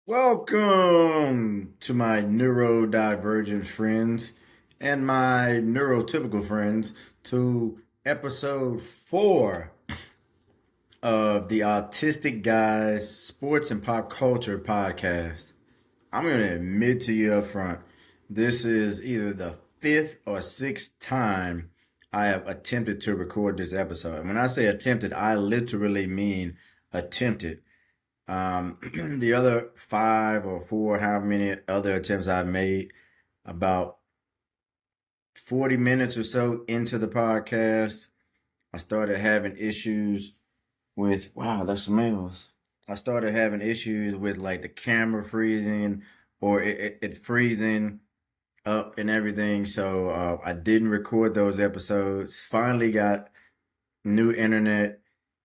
Welcome to my neurodivergent friends and my neurotypical friends to episode 4 of the Autistic Guys Sports and Pop Culture podcast. I'm going to admit to you up front, this is either the fifth or sixth time I have attempted to record this episode. And when I say attempted, I literally mean attempted. The other five or four, however many other attempts I've made, about 40 minutes or so into the podcast, I started having issues with, wow, that smells. I started having issues with like the camera freezing or it freezing up and everything. So I didn't record those episodes. Finally got new internet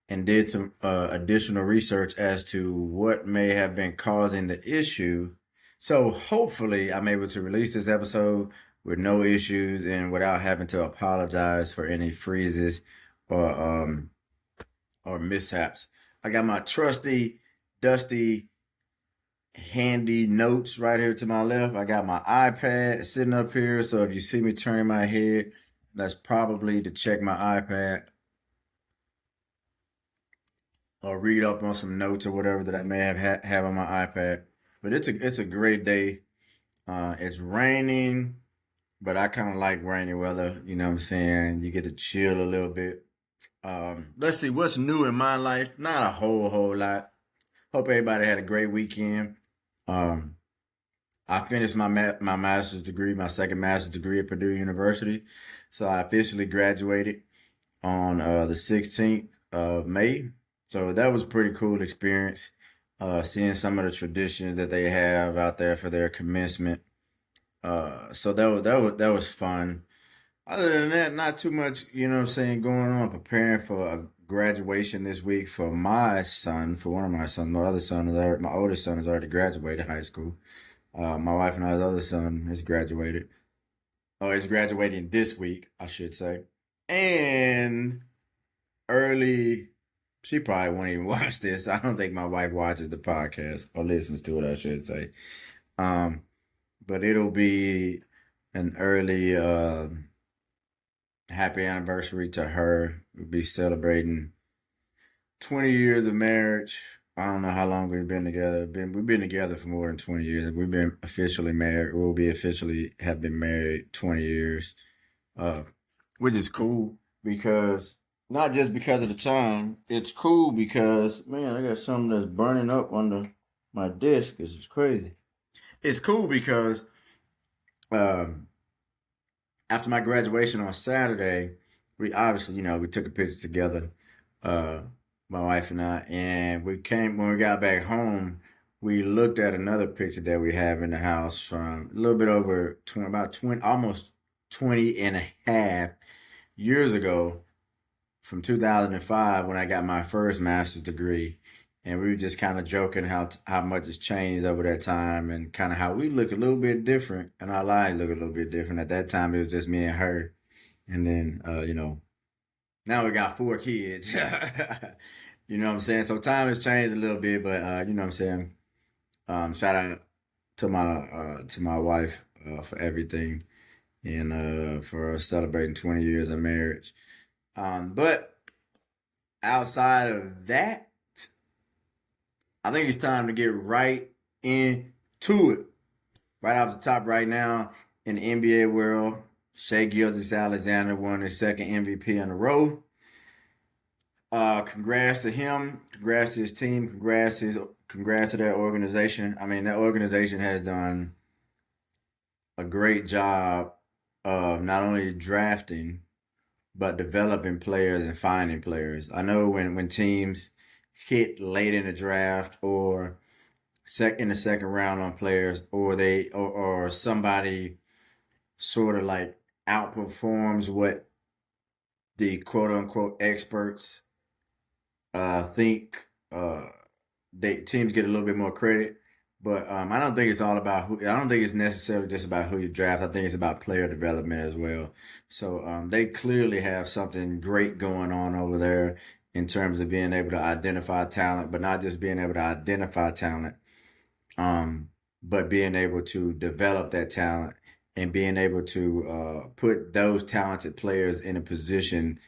and did some additional research as to what may have been causing the issue. So hopefully I'm able to release this episode with no issues and without having to apologize for any freezes or um or mishaps. I got my trusty, dusty, handy notes right here to my left. I got my iPad sitting up here, so if you see me turning my head, that's probably to check my iPad or read up on some notes or whatever that I may have on my iPad. But it's a great day. It's raining, but I kind of like rainy weather. You know what I'm saying? You get to chill a little bit. Let's see what's new in my life. Not a whole lot. Hope everybody had a great weekend. Um, I finished my master's degree, my second master's degree at Purdue University. So I officially graduated on the 16th of May. So that was a pretty cool experience, seeing some of the traditions that they have out there for their commencement. So that was fun. Other than that, not too much, you know what I'm saying, going on. Preparing for a graduation this week for my son, for one of my sons. My oldest son has already graduated high school. My wife and I's other son has graduated. Oh, he's graduating this week, I should say. And early, she probably won't even watch this. I don't think my wife watches the podcast or listens to it, I should say. Um, but it'll be an early happy anniversary to her. We'll be celebrating 20 years of marriage. I don't know how long we've been together. We've been together for more than 20 years. We've been officially married. We'll be officially have been married 20 years. Uh, which is cool because not just because of the time. It's cool because man, I got something that's burning up under my desk. This is crazy. It's cool because um, after my graduation on Saturday, we obviously, we took a picture together, uh, my wife and I, and we came when we got back home. We looked at another picture that we have in the house from a little bit over 20, about 20, almost 20 and a half years ago from 2005 when I got my first master's degree. And we were just kind of joking how much has changed over that time and kind of how we look a little bit different and our lives look a little bit different. At that time, it was just me and her. And then, now we got four kids. You know what I'm saying? So time has changed a little bit, but you know what I'm saying? Shout out to my wife for everything and for us celebrating 20 years of marriage. But outside of that, I think it's time to get right into it. Right off the top, right now in the NBA world, Shai Gilgeous-Alexander won his second MVP in a row. Congrats to him. Congrats to his team. Congrats to that organization. I mean, that organization has done a great job of not only drafting but developing players and finding players. I know when teams hit late in the draft or in the second round on players, or somebody sort of like outperforms what the quote unquote experts think, they teams get a little bit more credit. But I don't think it's all about who. I don't think it's necessarily just about who you draft. I think it's about player development as well. So they clearly have something great going on over there in terms of being able to identify talent, but not just being able to identify talent, um, but being able to develop that talent and being able to put those talented players in a position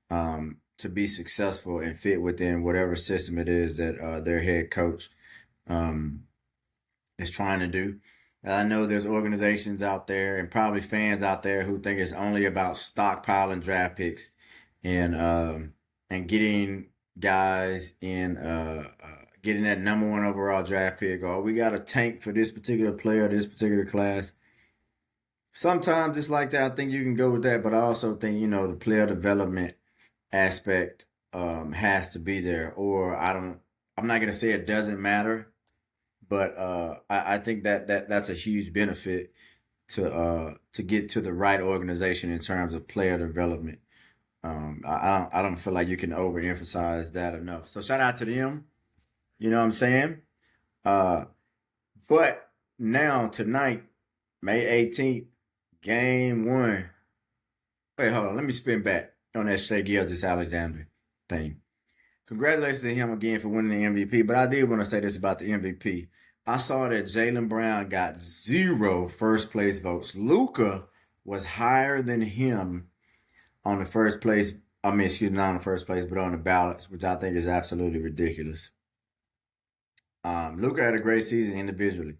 to be successful and fit within whatever system it is that their head coach um, is trying to do. And I know there's organizations out there and probably fans out there who think it's only about stockpiling draft picks and getting guys in getting that number one overall draft pick, or we got a tank for this particular player, this particular class. Sometimes it's like that. I think you can go with that, but I also think the player development aspect has to be there. Or I'm not gonna say it doesn't matter, but I think that's a huge benefit to get to the right organization in terms of player development. I don't feel like you can overemphasize that enough. So shout out to them. You know what I'm saying? Uh, but now tonight, May 18th, game one. Wait, hold on. Let me spin back on that Shea Gilgeous-Alexander thing. Congratulations to him again for winning the MVP. But I did want to say this about the MVP. I saw that Jaylen Brown got 0 first place votes. Luka was higher than him on the first place. I mean, excuse me, not on the first place, but on the ballots, which I think is absolutely ridiculous. Luka had a great season individually.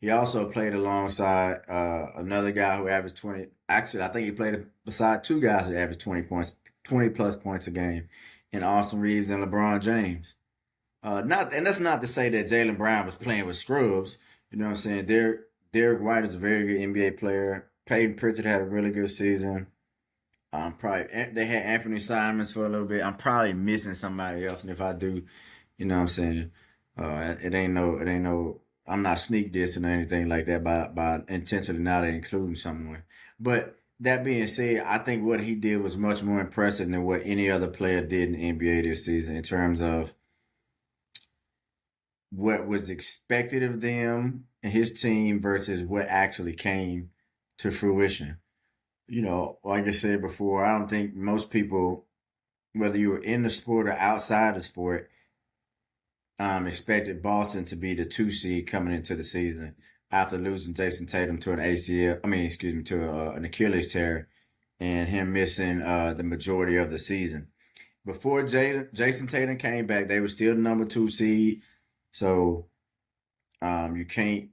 He also played alongside another guy who averaged 20. Actually, I think he played beside two guys who averaged 20 points, 20 plus points a game, in Austin Reeves and LeBron James. And that's not to say that Jaylen Brown was playing with scrubs. You know what I'm saying? Derek White is a very good NBA player. Peyton Pritchard had a really good season. Probably they had Anthony Simons for a little bit. I'm probably missing somebody else, and if I do, you know what I'm saying? It ain't no. I'm not sneak dissing or anything like that by intentionally not including someone. But that being said, I think what he did was much more impressive than what any other player did in the NBA this season in terms of what was expected of them and his team versus what actually came to fruition. Like I said before, I don't think most people, whether you were in the sport or outside the sport, expected Boston to be the 2 seed coming into the season after losing Jason Tatum to an ACL. I mean, excuse me, to an Achilles tear, and him missing the majority of the season. Before Jason Tatum came back, they were still the number 2 seed. So you can't.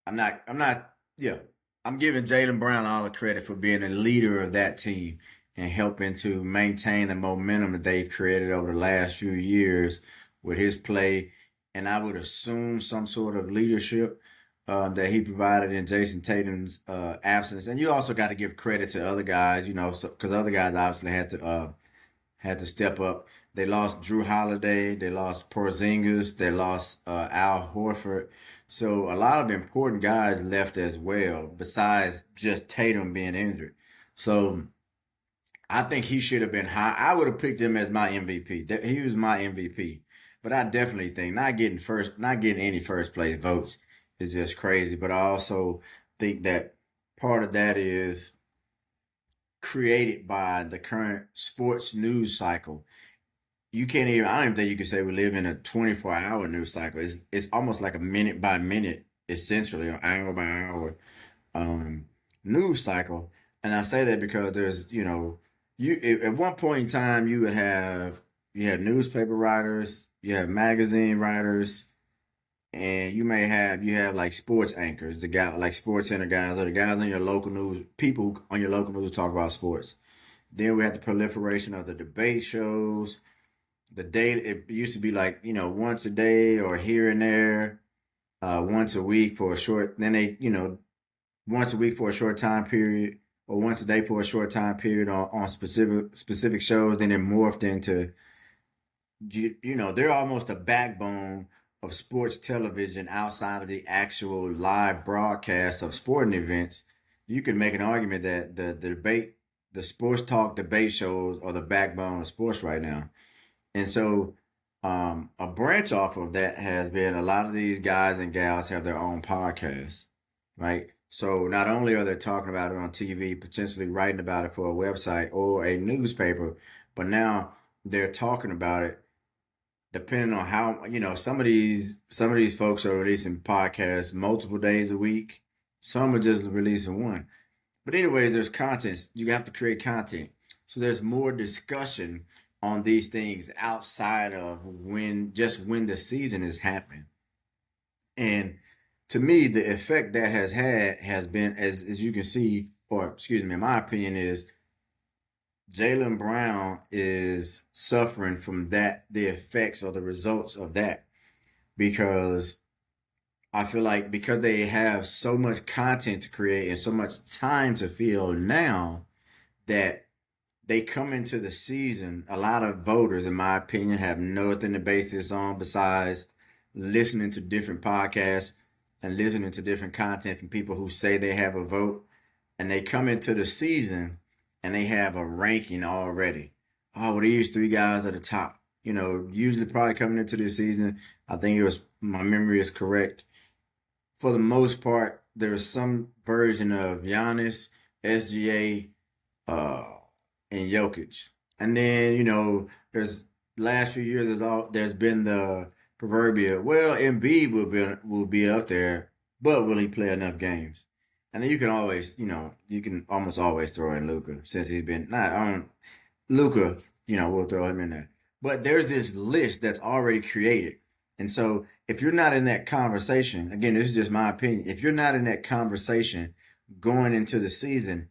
I'm not. I'm not. Yeah, I'm giving Jaylen Brown all the credit for being a leader of that team and helping to maintain the momentum that they've created over the last few years with his play. And I would assume some sort of leadership that he provided in Jason Tatum's absence. And you also got to give credit to other guys, because other guys obviously had to step up. They lost Drew Holiday, they lost Porzingis, they lost Al Horford. So a lot of important guys left as well, besides just Tatum being injured. So I think he should have been high. I would have picked him as my MVP. He was my MVP. But I definitely think not getting any first place votes is just crazy. But I also think that part of that is created by the current sports news cycle. I don't even think you can say we live in a 24-hour news cycle. It's almost like a minute by minute, essentially, or hour by hour um, news cycle. And I say that because there's, at one point in time you had newspaper writers, you have magazine writers, and you have like sports anchors, the guy like sports center guys, or the guys on your local news, people on your local news talk about sports. Then we had the proliferation of the debate shows. The day it used to be like once a day or here and there, once a week for a short. Then they once a week for a short time period, or once a day for a short time period on specific shows. Then it morphed into they're almost a backbone of sports television outside of the actual live broadcast of sporting events. You can make an argument that the sports talk debate shows are the backbone of sports right now. And so, a branch off of that has been a lot of these guys and gals have their own podcasts, right? So not only are they talking about it on TV, potentially writing about it for a website or a newspaper, but now they're talking about it depending on how, some of these folks are releasing podcasts multiple days a week. Some are just releasing one. But anyways, there's content. You have to create content. So there's more discussion on these things outside of when the season is happening. And to me, the effect that has had has been, as you can see, or excuse me, in my opinion, is Jaylen Brown is suffering from that, the effects or the results of that, because I feel like because they have so much content to create and so much time to fill now, that they come into the season, a lot of voters, in my opinion, have nothing to base this on besides listening to different podcasts and listening to different content from people who say they have a vote. And they come into the season and they have a ranking already. Oh, well, these three guys are the top. Usually probably coming into the season, I think my memory is correct. For the most part, there's some version of Giannis, SGA, uh, and Jokic. And then, there's last few years there's been the proverbial, well, Embiid will be up there, but will he play enough games? And then you can almost always throw in Luka since he's been not on Luka, we'll throw him in there. But there's this list that's already created. And so if you're not in that conversation, again, this is just my opinion. If you're not in that conversation going into the season,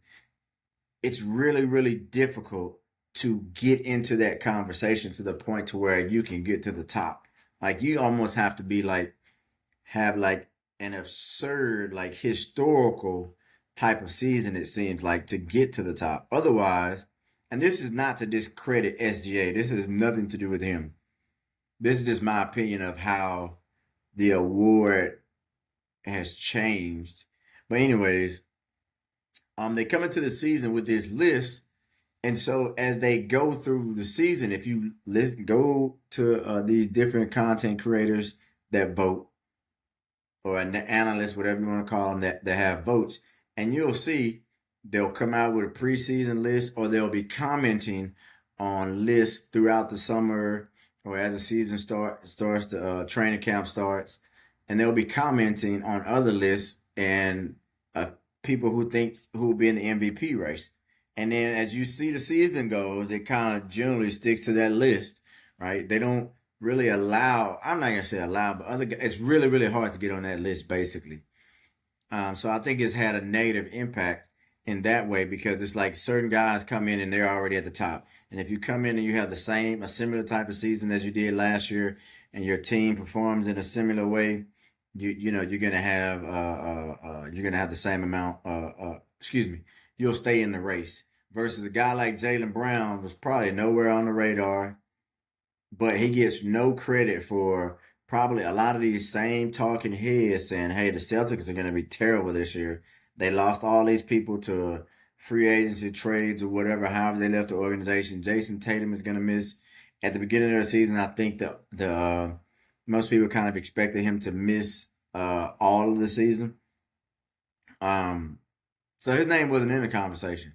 it's really, really difficult to get into that conversation to the point to where you can get to the top. Like you almost have to be like have like an absurd, like historical type of season, it seems like, to get to the top. Otherwise, and this is not to discredit SGA, this has nothing to do with him. This is just my opinion of how the award has changed. But anyways, they come into the season with this list, and so as they go through the season, if you go to these different content creators that vote, or an analyst, whatever you want to call them, that have votes, and you'll see they'll come out with a preseason list, or they'll be commenting on lists throughout the summer, or as the season starts, the training camp starts, and they'll be commenting on other lists and people who will be in the MVP race. And then as you see the season goes, it kind of generally sticks to that list, right? They don't really allow, I'm not gonna say allow, but it's really, really hard to get on that list basically. So I think it's had a negative impact in that way, because it's like certain guys come in and they're already at the top. And if you come in and you have a similar type of season as you did last year, and your team performs in a similar way, you're gonna have the same amount. Excuse me, you'll stay in the race. Versus a guy like Jaylen Brown was probably nowhere on the radar, but he gets no credit for probably a lot of these same talking heads saying, hey, the Celtics are going to be terrible this year. They lost all these people to free agency trades or whatever, however they left the organization. Jason Tatum is going to miss. At the beginning of the season, I think the most people kind of expected him to miss all of the season. So his name wasn't in the conversation.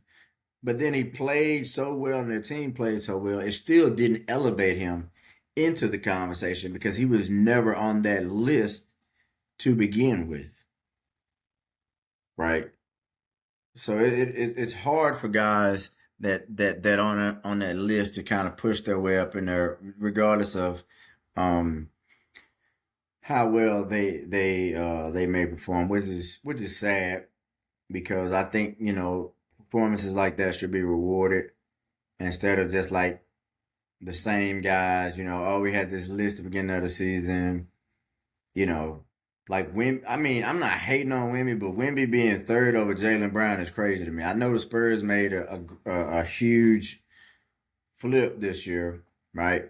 But then he played so well and the team played so well, it still didn't elevate him into the conversation because he was never on that list to begin with, right? So it's hard for guys that on that list to kind of push their way up in there, regardless of um, how well they may perform, which is sad, because I think performances like that should be rewarded instead of just like the same guys. Oh, we had this list at the beginning of the season. You know, like I mean, I'm not hating on Wimby, but Wimby being third over Jaylen Brown is crazy to me. I know the Spurs made a huge flip this year, right?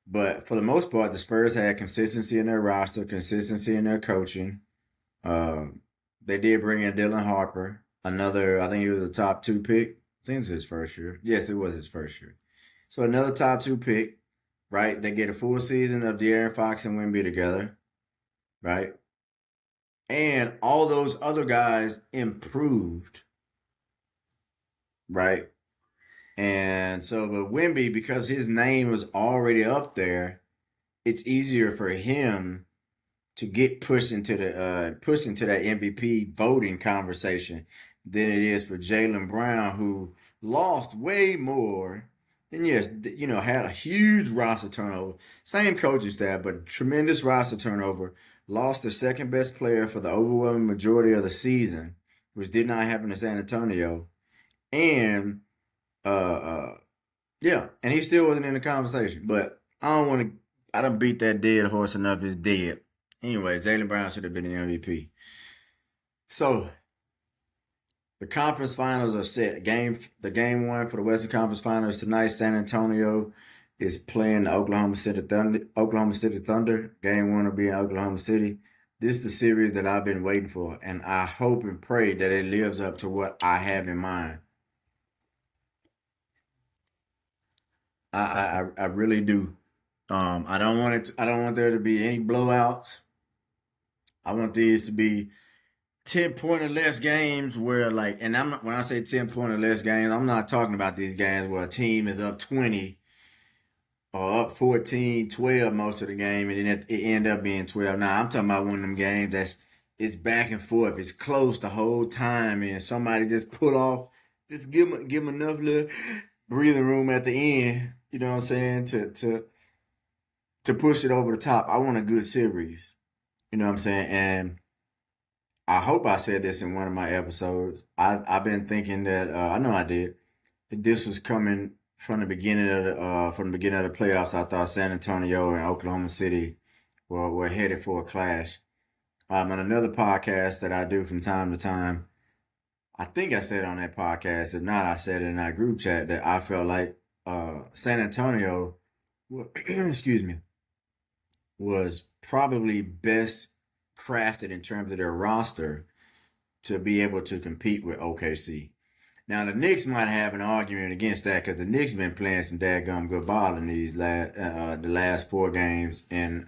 But for the most part, the Spurs had consistency in their roster, consistency in their coaching. They did bring in Dylan Harper, I think he was a top two pick. I think it was his first year. Yes, it was his first year. So another top two pick, right? They get a full season of De'Aaron Fox and Wimby together, right? And all those other guys improved, right? And so, but Wimby, because his name was already up there, it's easier for him to get pushed into that MVP voting conversation than it is for Jaylen Brown, who lost way more. And yes, had a huge roster turnover. Same coaching staff, but tremendous roster turnover. Lost the second best player for the overwhelming majority of the season, which did not happen to San Antonio. And uh, uh yeah, and he still wasn't in the conversation. But I don't want to. I don't beat that dead horse enough. It's dead. Anyway, Jaylen Brown should have been the MVP. So the conference finals are set. The game one for the Western Conference Finals tonight. San Antonio is playing the Oklahoma City Thunder. Oklahoma City Thunder. Game one will be in Oklahoma City. This is the series that I've been waiting for, and I hope and pray that it lives up to what I have in mind. I really do. I don't want it. I don't want there to be any blowouts. I want these to be 10 point or less games where and I'm not, when I say 10 point or less games, I'm not talking about these games where a team is up 20 or up 14, 12 most of the game and then it end up being 12. Now I'm talking about one of them games it's back and forth. It's close the whole time and somebody just pull off, just give them enough little breathing room at the end. You know what I'm saying? To push it over the top. I want a good series. You know what I'm saying? And I hope I said this in one of my episodes. I've been thinking that I know I did. This was coming from the beginning of the playoffs. I thought San Antonio and Oklahoma City were headed for a clash. On another podcast that I do from time to time, I think I said on that podcast. If not, I said it in that group chat that I felt like San Antonio, excuse me, was probably best crafted in terms of their roster to be able to compete with OKC. Now the Knicks might have an argument against that because the Knicks been playing some dadgum good ball in these the last 4 games and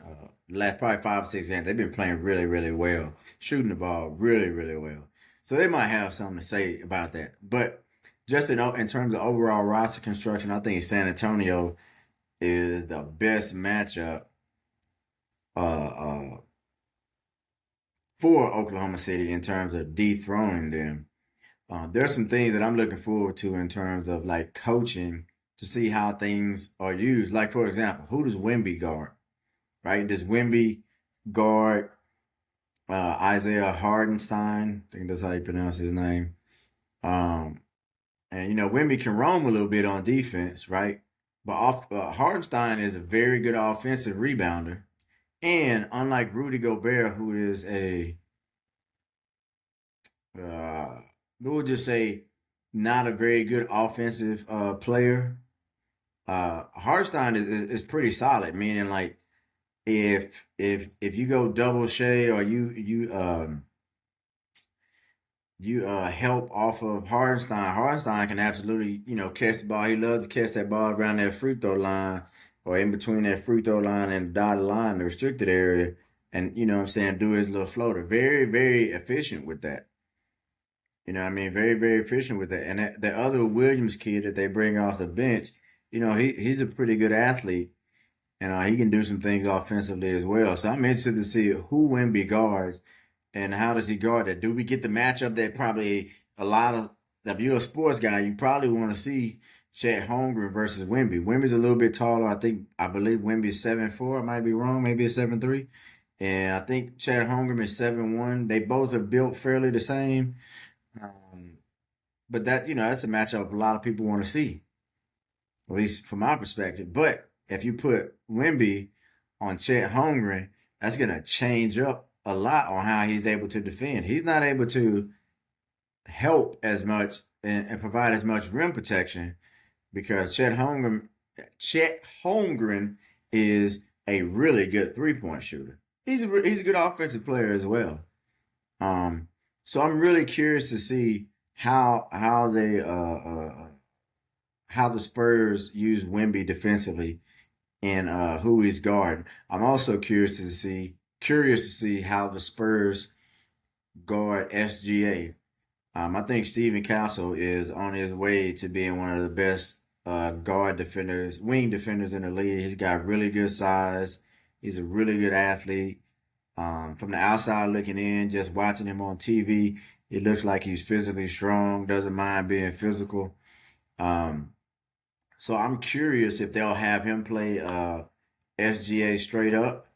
last probably 5 or 6 games. They've been playing really really well, shooting the ball really really well. So they might have something to say about that. But just in terms of overall roster construction, I think San Antonio is the best matchup uh, uh, for Oklahoma City in terms of dethroning them. There's some things that I'm looking forward to in terms of like coaching to see how things are used. Like for example, who does Wemby guard? Right? Does Wemby guard Isaiah Hardenstein? I think that's how you pronounce his name. Um, and Wemby can roam a little bit on defense, right? But Hardenstein is a very good offensive rebounder, and unlike Rudy Gobert, who is a uh, we'll just say not a very good offensive player. Hartenstein is pretty solid, meaning like if you go double shade or you help off of Hartenstein, Hartenstein can absolutely catch the ball. He loves to catch that ball around that free throw line or in between that free throw line and the dotted line, the restricted area, and what I'm saying, do his little floater. Very very efficient with that. You know what I mean? Very, very efficient with that. And the other Williams kid that they bring off the bench, he's a pretty good athlete. And he can do some things offensively as well. So I'm interested to see who Wemby guards and how does he guard that. Do we get the matchup that probably a lot of, if you're a sports guy, you probably want to see Chet Holmgren versus Wemby. Wemby's a little bit taller. I believe Wemby's 7'4". I might be wrong. Maybe it's 7'3". And I think Chet Holmgren is 7'1". They both are built fairly the same. Um, but that's a matchup a lot of people want to see, at least from my perspective. But if you put Wemby on Chet Holmgren, that's gonna change up a lot on how he's able to defend. He's not able to help as much and provide as much rim protection because Chet Holmgren is a really good 3-point shooter. He's a good offensive player as well. Um, so I'm really curious to see how the Spurs use Wemby defensively and who he's guarding. I'm also curious to see how the Spurs guard SGA. I think Steven Castle is on his way to being one of the best guard defenders, wing defenders in the league. He's got really good size. He's a really good athlete. From the outside looking in, just watching him on TV, it looks like he's physically strong, doesn't mind being physical. Um, so I'm curious if they'll have him play SGA straight up,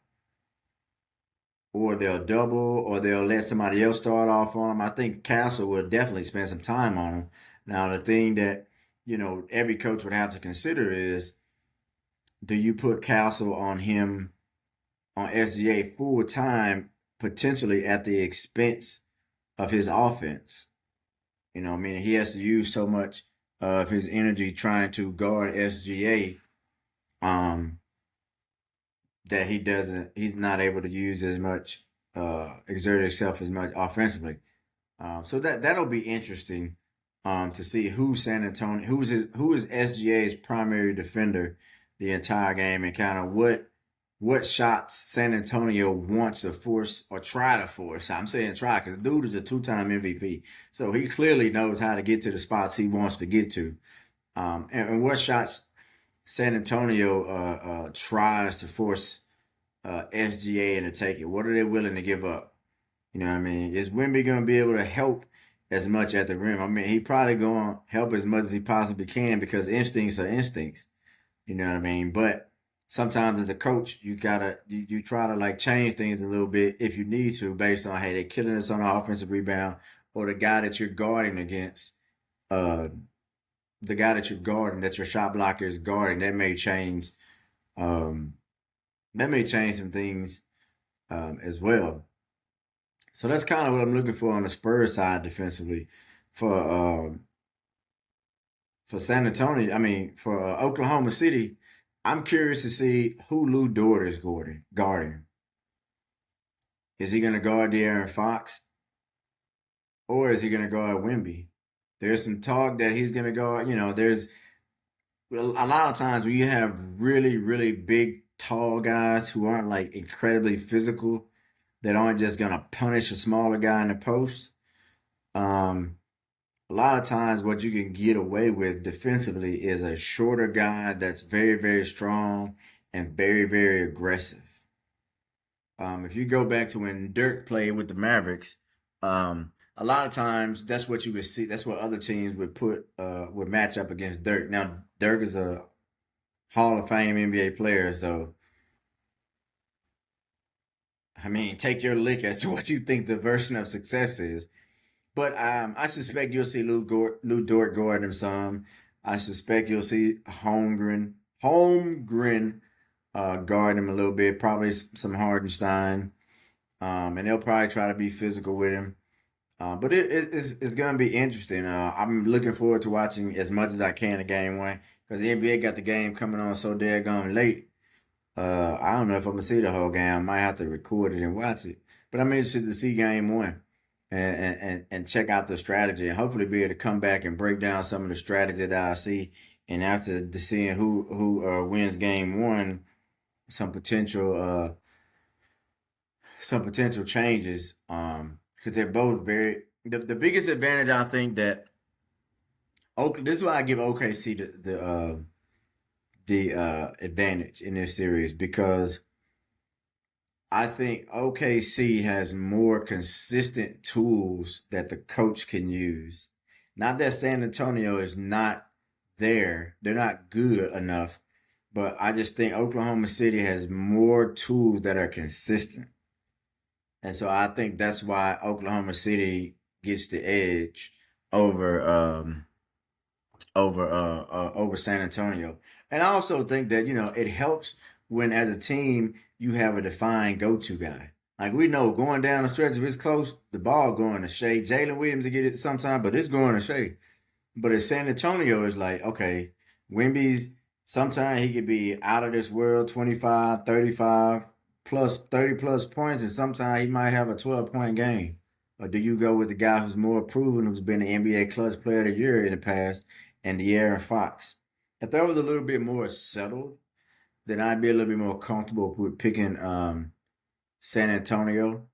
or they'll double, or they'll let somebody else start off on him. I think Castle will definitely spend some time on him. Now, the thing that, every coach would have to consider is, do you put Castle on him on SGA full time, potentially at the expense of his offense? I mean, he has to use so much of his energy trying to guard SGA, um, that he's not able to use as much, exert himself as much offensively. So that'll be interesting, to see who is SGA's primary defender the entire game, and kind of what shots San Antonio wants to force or try to force. I'm saying try because the dude is a two-time MVP, so he clearly knows how to get to the spots he wants to get to. And what shots San Antonio tries to force SGA into take it. What are they willing to give up? You know what I mean? Is Wemby going to be able to help as much at the rim? I mean, he probably going to help as much as he possibly can because instincts are instincts. You know what I mean? But sometimes as a coach, you try to like change things a little bit if you need to, based on, hey, they're killing us on the offensive rebound, or the guy that you're guarding against, uh, the guy that you're guarding, that your shot blocker is guarding. Um, that may change some things, as well. So that's kind of what I'm looking for on the Spurs side defensively. For for San Antonio, I mean for Oklahoma City, I'm curious to see who Lou Dort is guarding. Is he going to guard De'Aaron Fox, or is he going to guard Wemby? There's some talk that he's going to guard. There's a lot of times when you have really, really big, tall guys who aren't like incredibly physical, that aren't just going to punish a smaller guy in the post. Um, a lot of times what you can get away with defensively is a shorter guy that's very, very strong and very, very aggressive. If you go back to when Dirk played with the Mavericks, a lot of times that's what you would see. That's what other teams would match up against Dirk. Now Dirk is a Hall of Fame NBA player, so I mean, take your lick as to what you think the version of success is. But I suspect you'll see Lou Dort guard him some. I suspect you'll see Holmgren guard him a little bit. Probably some Hardenstein, and they'll probably try to be physical with him. But it's going to be interesting. I'm looking forward to watching as much as I can of game one, because the NBA got the game coming on so daggone late. I don't know if I'm gonna see the whole game. I might have to record it and watch it. But I'm interested to see game one, and check out the strategy, and hopefully be able to come back and break down some of the strategy that I see. And after seeing who wins game one, some potential uh, some potential changes. Because they're both very the biggest advantage I think that this is why I give OKC the advantage in this series, because I think OKC has more consistent tools that the coach can use. Not that San Antonio is not there, they're not good enough, but I just think Oklahoma City has more tools that are consistent. And so I think that's why Oklahoma City gets the edge over over San Antonio. And I also think that, it helps when as a team you have a defined go-to guy. Like we know going down the stretch, if it's close, the ball going to Shea. Jalen Williams to get it sometime, but it's going to Shea. But at San Antonio, it's like, okay, Wimby's sometimes he could be out of this world, 25, 35 plus 30 plus points, and sometimes he might have a 12-point game. Or do you go with the guy who's more proven, who's been the NBA clutch player of the year in the past, and De'Aaron Fox? If that was a little bit more settled, then I'd be a little bit more comfortable with picking San Antonio.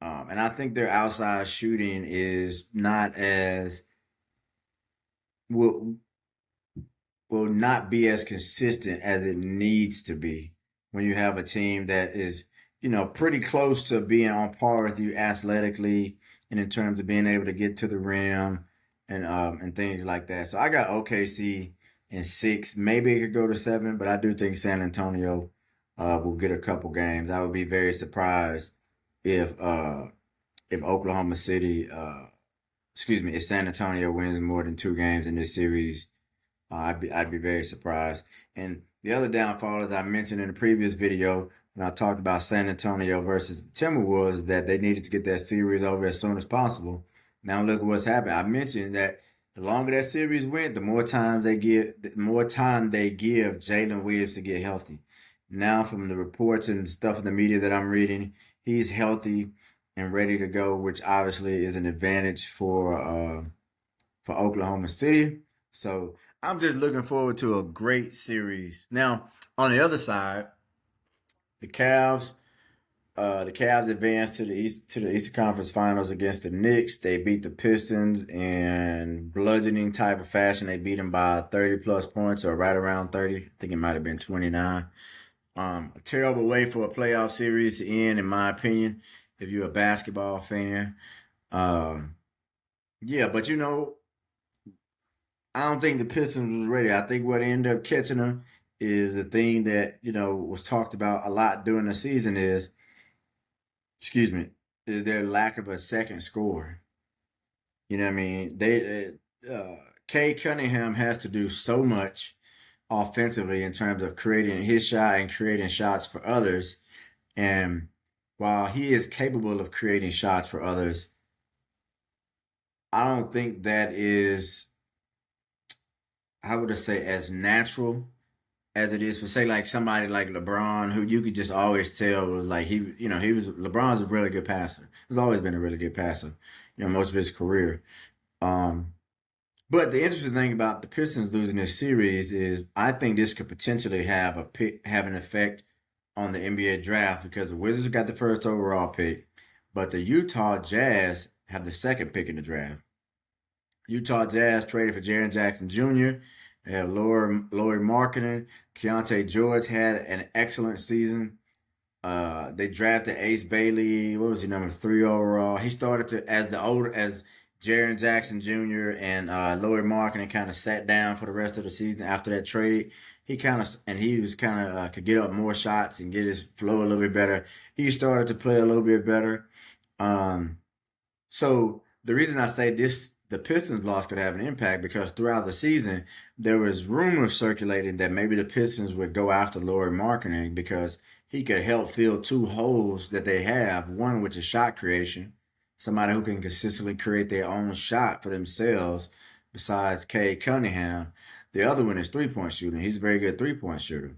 And I think their outside shooting is not as will will not be as consistent as it needs to be. when you have a team that is, pretty close to being on par with you athletically and in terms of being able to get to the rim and things like that. So I got OKC in 6. Maybe it could go to 7, but I do think San Antonio will get a couple games. I would be very surprised if uh, if Oklahoma City, if San Antonio wins more than 2 games in this series. I'd be very surprised. And the other downfall, as I mentioned in the previous video, when I talked about San Antonio versus the Timberwolves, that they needed to get that series over as soon as possible. Now look at what's happened. I mentioned that the longer that series went, the more time they give Jalen Williams to get healthy. Now, from the reports and stuff in the media that I'm reading, he's healthy and ready to go, which obviously is an advantage for Oklahoma City. So I'm just looking forward to a great series. Now, on the other side, the Cavs, the Cavs advanced to the Eastern Conference Finals against the Knicks. They beat the Pistons in bludgeoning type of fashion. They beat them by 30 plus points, or right around 30. I think it might have been 29. A terrible way for a playoff series to end, in my opinion, if you're a basketball fan. Um, yeah, but I don't think the Pistons was ready. I think what ended up catching them is the thing that, was talked about a lot during the season excuse me, is their lack of a second scorer. You know what I mean? Kay Cunningham has to do so much offensively in terms of creating his shot and creating shots for others. And while he is capable of creating shots for others, I don't think that is, how would I say, as natural as it is for, say, like somebody like LeBron, who you could just always tell was like LeBron's a really good passer. He's always been a really good passer, most of his career. Um, but the interesting thing about the Pistons losing this series is I think this could potentially have an effect on the NBA draft, because the Wizards got the first overall pick, but the Utah Jazz have the second pick in the draft. Utah Jazz traded for Jaren Jackson Jr. They have Lauri Markkanen. Keontae George had an excellent season. They drafted Ace Bailey. What was he, number 3 overall? He started to as Jaren Jackson Jr. and Lauri Markkanen kind of sat down for the rest of the season after that trade. He was kind of could get up more shots and get his flow a little bit better. He started to play a little bit better. Um, so the reason I say the Pistons loss could have an impact, because throughout the season there was rumors circulating that maybe the Pistons would go after Lauri Markkanen because he could help fill 2 holes that they have. One, which is shot creation, somebody who can consistently create their own shot for themselves, besides Cade Cunningham. The other one is 3-point shooting. He's a very good 3-point shooter.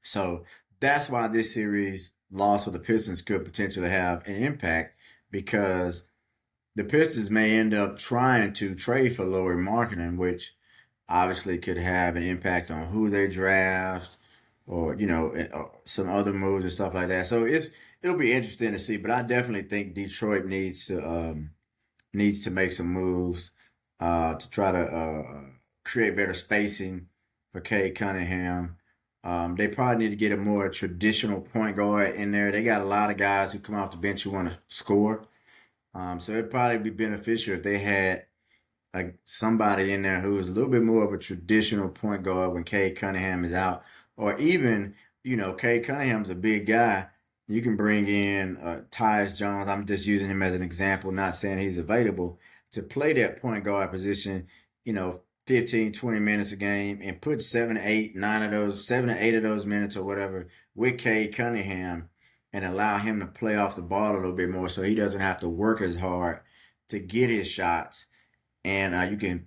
So that's why this series loss for the Pistons could potentially have an impact, because the Pistons may end up trying to trade for Lauri Markkanen, which obviously could have an impact on who they draft, or some other moves and stuff like that. So it'll be interesting to see. But I definitely think Detroit needs to make some moves to try to create better spacing for Cade Cunningham. They probably need to get a more traditional point guard in there. They got a lot of guys who come off the bench who want to score. So it'd probably be beneficial if they had like somebody in there who is a little bit more of a traditional point guard when Cade Cunningham is out, or even Cade Cunningham's a big guy. You can bring in Tyus Jones. I'm just using him as an example, not saying he's available to play that point guard position. 15, 20 minutes a game, and put 7 to 8 of those minutes or whatever with Cade Cunningham, and allow him to play off the ball a little bit more, so he doesn't have to work as hard to get his shots. And you can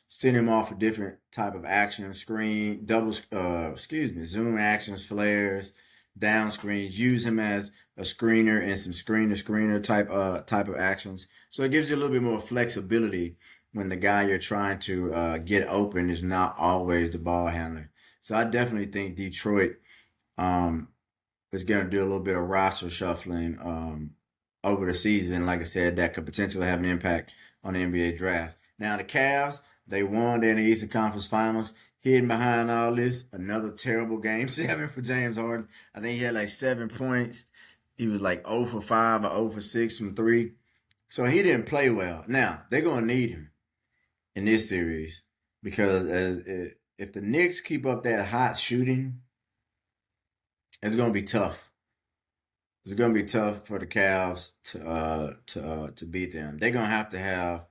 send him off a different type of action, screen, zoom actions, flares, down screens. Use him as a screener and some screener type of actions. So it gives you a little bit more flexibility when the guy you're trying to get open is not always the ball handler. So I definitely think Detroit um, is going to do a little bit of roster shuffling over the season. Like I said, that could potentially have an impact on the NBA draft. Now the Cavs, they won in the Eastern Conference Finals. hidden behind all this. Another terrible game 7 for James Harden. I think he had like 7 points. He was like 0 for 5 or 0 for 6 from three. So he didn't play well. Now, they're going to need him in this series because if the Knicks keep up that hot shooting, it's going to be tough. It's going to be tough for the Cavs to beat them. They're going to have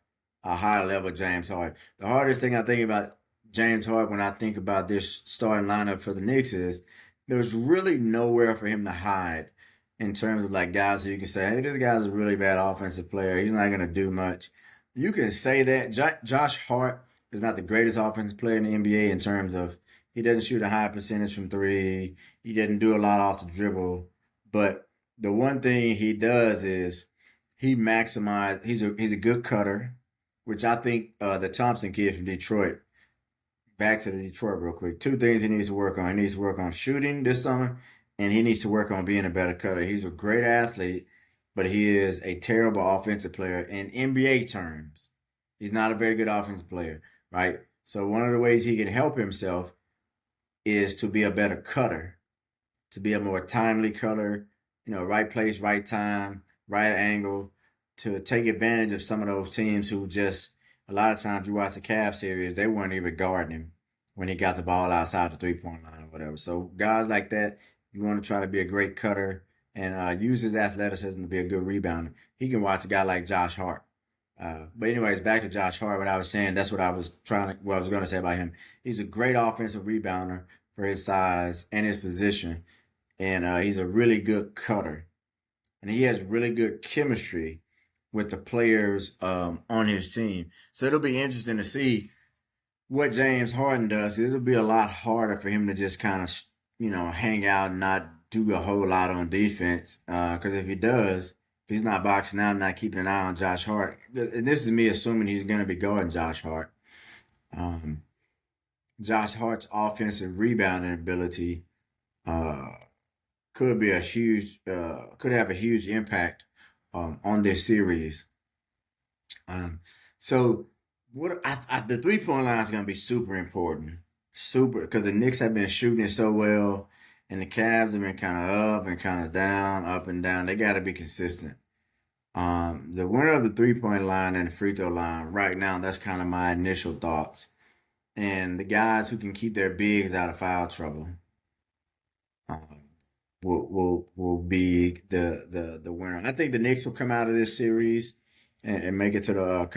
a high level James Harden. The hardest thing I think about James Harden when I think about this starting lineup for the Knicks is there's really nowhere for him to hide in terms of like guys who you can say, hey, this guy's a really bad offensive player. He's not going to do much. You can say that. Josh Hart is not the greatest offensive player in the NBA in terms of he doesn't shoot a high percentage from three. He doesn't do a lot off the dribble. But the one thing he does is he maximizes. He's a good cutter, which I think the Thompson kid from Detroit. Back to the Detroit real quick. Two things he needs to work on. He needs to work on shooting this summer, and he needs to work on being a better cutter. He's a great athlete, but he is a terrible offensive player in NBA terms. He's not a very good offensive player, right? So one of the ways he can help himself is to be a better cutter, to be a more timely cutter, right place, right time, right angle, to take advantage of some of those teams who just, a lot of times you watch the Cavs series, they weren't even guarding him when he got the ball outside the three-point line or whatever. So guys like that, you want to try to be a great cutter and use his athleticism to be a good rebounder. He can watch a guy like Josh Hart. But anyways, back to Josh Hart. What I was saying, that's what I was going to say about him. He's a great offensive rebounder for his size and his position, and he's a really good cutter, and he has really good chemistry with the players on his team. So it'll be interesting to see what James Harden does. It'll be a lot harder for him to just kind of hang out and not do a whole lot on defense. Because if he does, if he's not boxing out and not keeping an eye on Josh Hart, and this is me assuming he's going to be guarding Josh Hart. Josh Hart's offensive rebounding ability could have a huge impact on this series. So the 3-point line is going to be super important, super, because the Knicks have been shooting it so well, and the Cavs have been kind of up and kind of down, up and down. They got to be consistent. The winner of the 3-point line and the free throw line right now, that's kind of my initial thoughts. And the guys who can keep their bigs out of foul trouble will be the winner. I think the Knicks will come out of this series and make it to the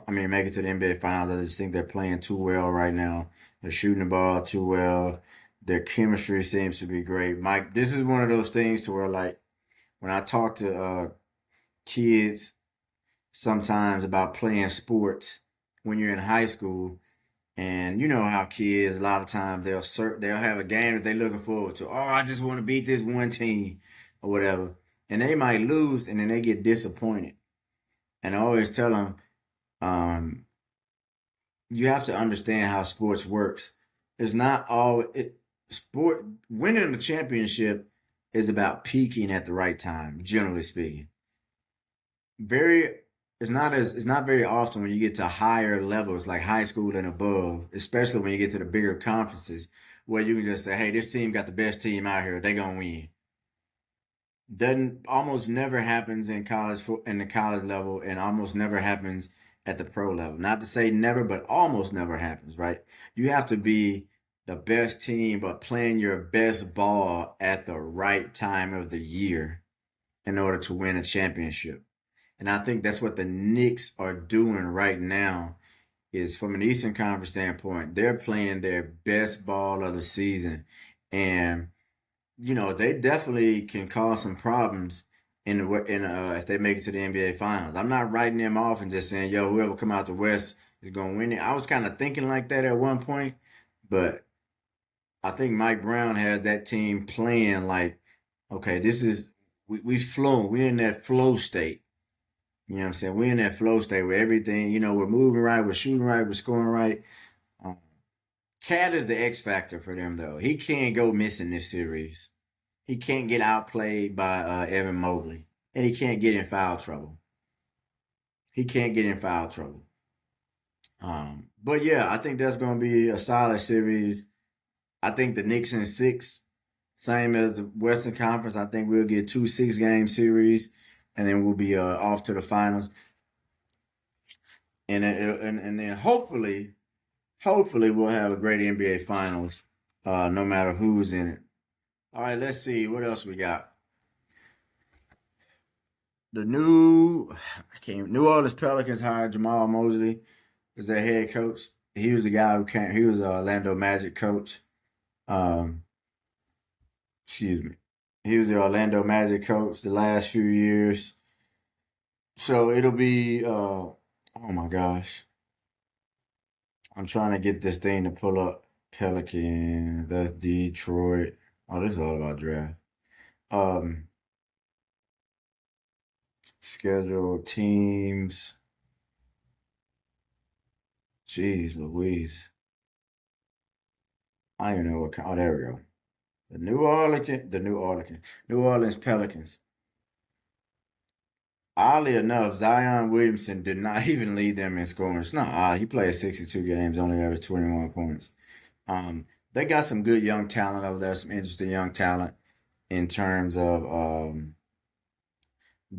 make it to the NBA Finals. I just think they're playing too well right now. They're shooting the ball too well. Their chemistry seems to be great. Mike, this is one of those things to where, like, when I talk to kids sometimes about playing sports when you're in high school, and you know how kids, a lot of times they'll have a game that they're looking forward to. Oh, I just want to beat this one team or whatever. And they might lose and then they get disappointed. And I always tell them, you have to understand how sports works. It's not all winning the championship is about peaking at the right time, generally speaking. It's not very often when you get to higher levels like high school and above, especially when you get to the bigger conferences, where you can just say, hey, this team got the best team out here, they're gonna win. Doesn't almost never happens in the college level, and almost never happens at the pro level. Not to say never, but almost never happens, right? You have to be the best team, but playing your best ball at the right time of the year in order to win a championship. And I think that's what the Knicks are doing right now, is from an Eastern Conference standpoint, they're playing their best ball of the season. And, they definitely can cause some problems if they make it to the NBA Finals. I'm not writing them off and just saying, yo, whoever come out the West is going to win it. I was kind of thinking like that at one point, but I think Mike Brown has that team playing like, okay, we've flown. We're in that flow state. You know what I'm saying? We're in that flow state where everything, we're moving right, we're shooting right, we're scoring right. Cat is the X factor for them, though. He can't go missing this series. He can't get outplayed by Evan Mobley, and he can't get in foul trouble. But yeah, I think that's going to be a solid series. I think the Knicks in six, same as the Western Conference. I think we'll get two 6 game series, and then we'll be off to the finals. And then hopefully we'll have a great NBA Finals, no matter who's in it. All right, let's see what else we got. The New Orleans Pelicans hired Jamal Mosley as their head coach. He was the guy who came. He was the Orlando Magic coach. Um, excuse me. He was the Orlando Magic coach the last few years. So it'll be. Oh my gosh, I'm trying to get this thing to pull up. Pelican. That's Detroit. Oh, this is all about draft. Um, schedule teams. Jeez Louise. I don't even know what kind. Oh, there we go. New Orleans Pelicans. Oddly enough, Zion Williamson did not even lead them in scoring. It's not odd. He played 62 games, only averaged 21 points. Um, they got some good young talent over there, some interesting young talent in terms of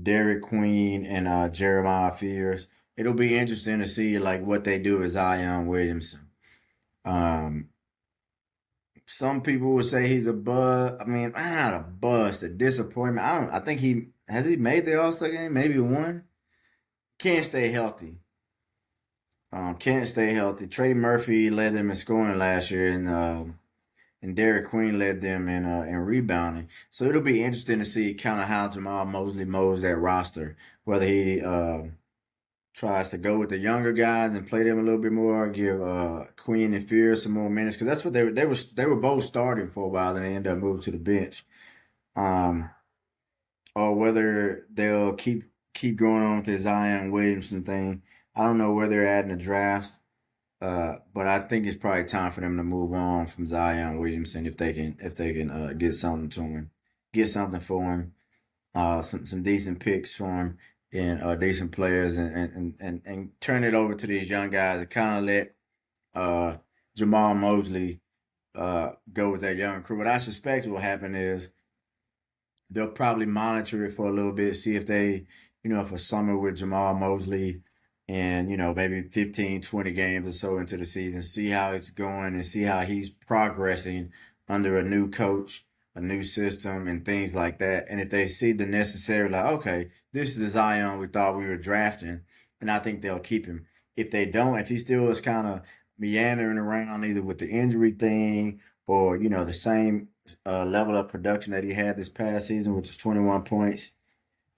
Derek Queen and Jeremiah Fears. It'll be interesting to see like what they do with Zion Williamson. Um, some people would say he's a bust. I mean, not a bust, a disappointment. I don't. I think he has he made the All Star game. Maybe one. Can't stay healthy. Can't stay healthy. Trey Murphy led them in scoring last year, and Derek Queen led them in rebounding. So it'll be interesting to see kind of how Jamal Mosley molds that roster. Whether he tries to go with the younger guys and play them a little bit more, give Queen and Fear some more minutes because that's what they were both starting for a while and they ended up moving to the bench. Um, or whether they'll keep going on with the Zion Williamson thing. I don't know where they're at in the draft, but I think it's probably time for them to move on from Zion Williamson if they can get something to him, get something for him, some decent picks for him and decent players and turn it over to these young guys and kind of let uh, Jamal Mosley go with that young crew. What I suspect will happen is they'll probably monitor it for a little bit, see if they, for summer with Jamal Mosley and, maybe 15, 20 games or so into the season, see how it's going and see how he's progressing under a new coach, a new system, and things like that. And if they see the necessary, like, okay, this is the Zion we thought we were drafting, and I think they'll keep him. If they don't, if he still is kind of meandering around either with the injury thing or, the same level of production that he had this past season, which was 21 points,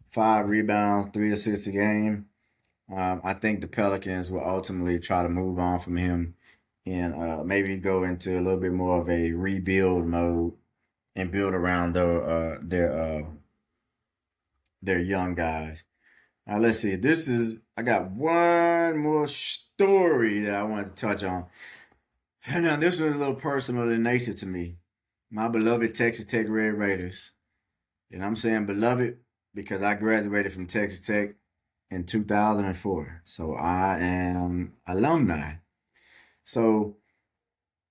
5 rebounds, 3 assists a game. I think the Pelicans will ultimately try to move on from him and maybe go into a little bit more of a rebuild mode and build around their young guys. Now let's see. I got one more story that I wanted to touch on. And now this was a little personal in nature to me. My beloved Texas Tech Red Raiders. And I'm saying beloved because I graduated from Texas Tech in 2004. So I am alumni. So,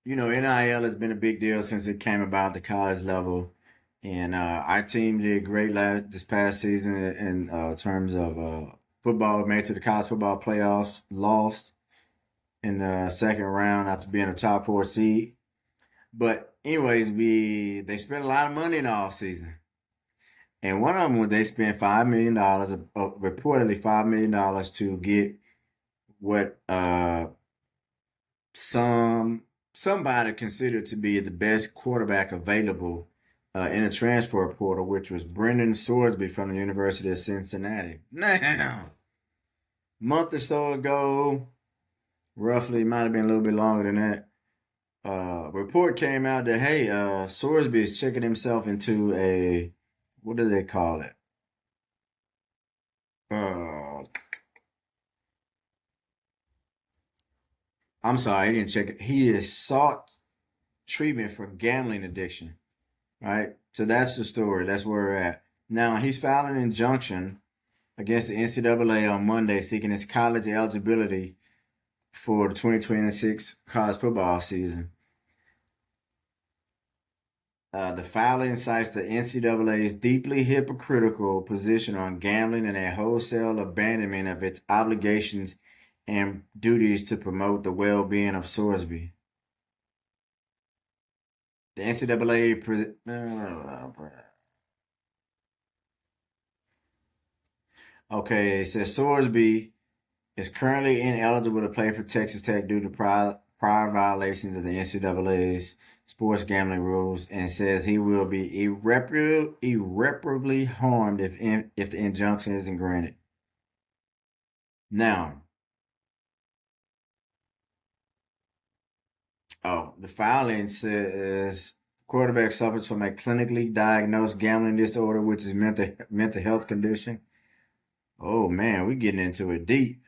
NIL has been a big deal since it came about at the college level. And our team did great this past season in terms of football, made it to the college football playoffs, lost in the second round after being a top 4 seed. But anyways, they spent a lot of money in the offseason. And one of them was they spent $5 million, reportedly $5 million to get what somebody considered to be the best quarterback available in the transfer portal, which was Brendan Sorsby from the University of Cincinnati. Now, a month or so ago, roughly, might have been a little bit longer than that, report came out that, hey, Sorsby is checking himself into what do they call it? Uh, I'm sorry, he didn't check it. He has sought treatment for gambling addiction, right? So that's the story. That's where we're at. Now, he's filed an injunction against the NCAA on Monday seeking his college eligibility for the 2026 college football season. The filing cites the NCAA's deeply hypocritical position on gambling and a wholesale abandonment of its obligations and duties to promote the well-being of Sorby. The NCAA okay, it says Sorby is currently ineligible to play for Texas Tech due to prior violations of the NCAA's sports gambling rules, and says he will be irreparably harmed if the injunction isn't granted. Now, the filing says quarterback suffers from a clinically diagnosed gambling disorder, which is mental health condition. Oh man, we're getting into it deep.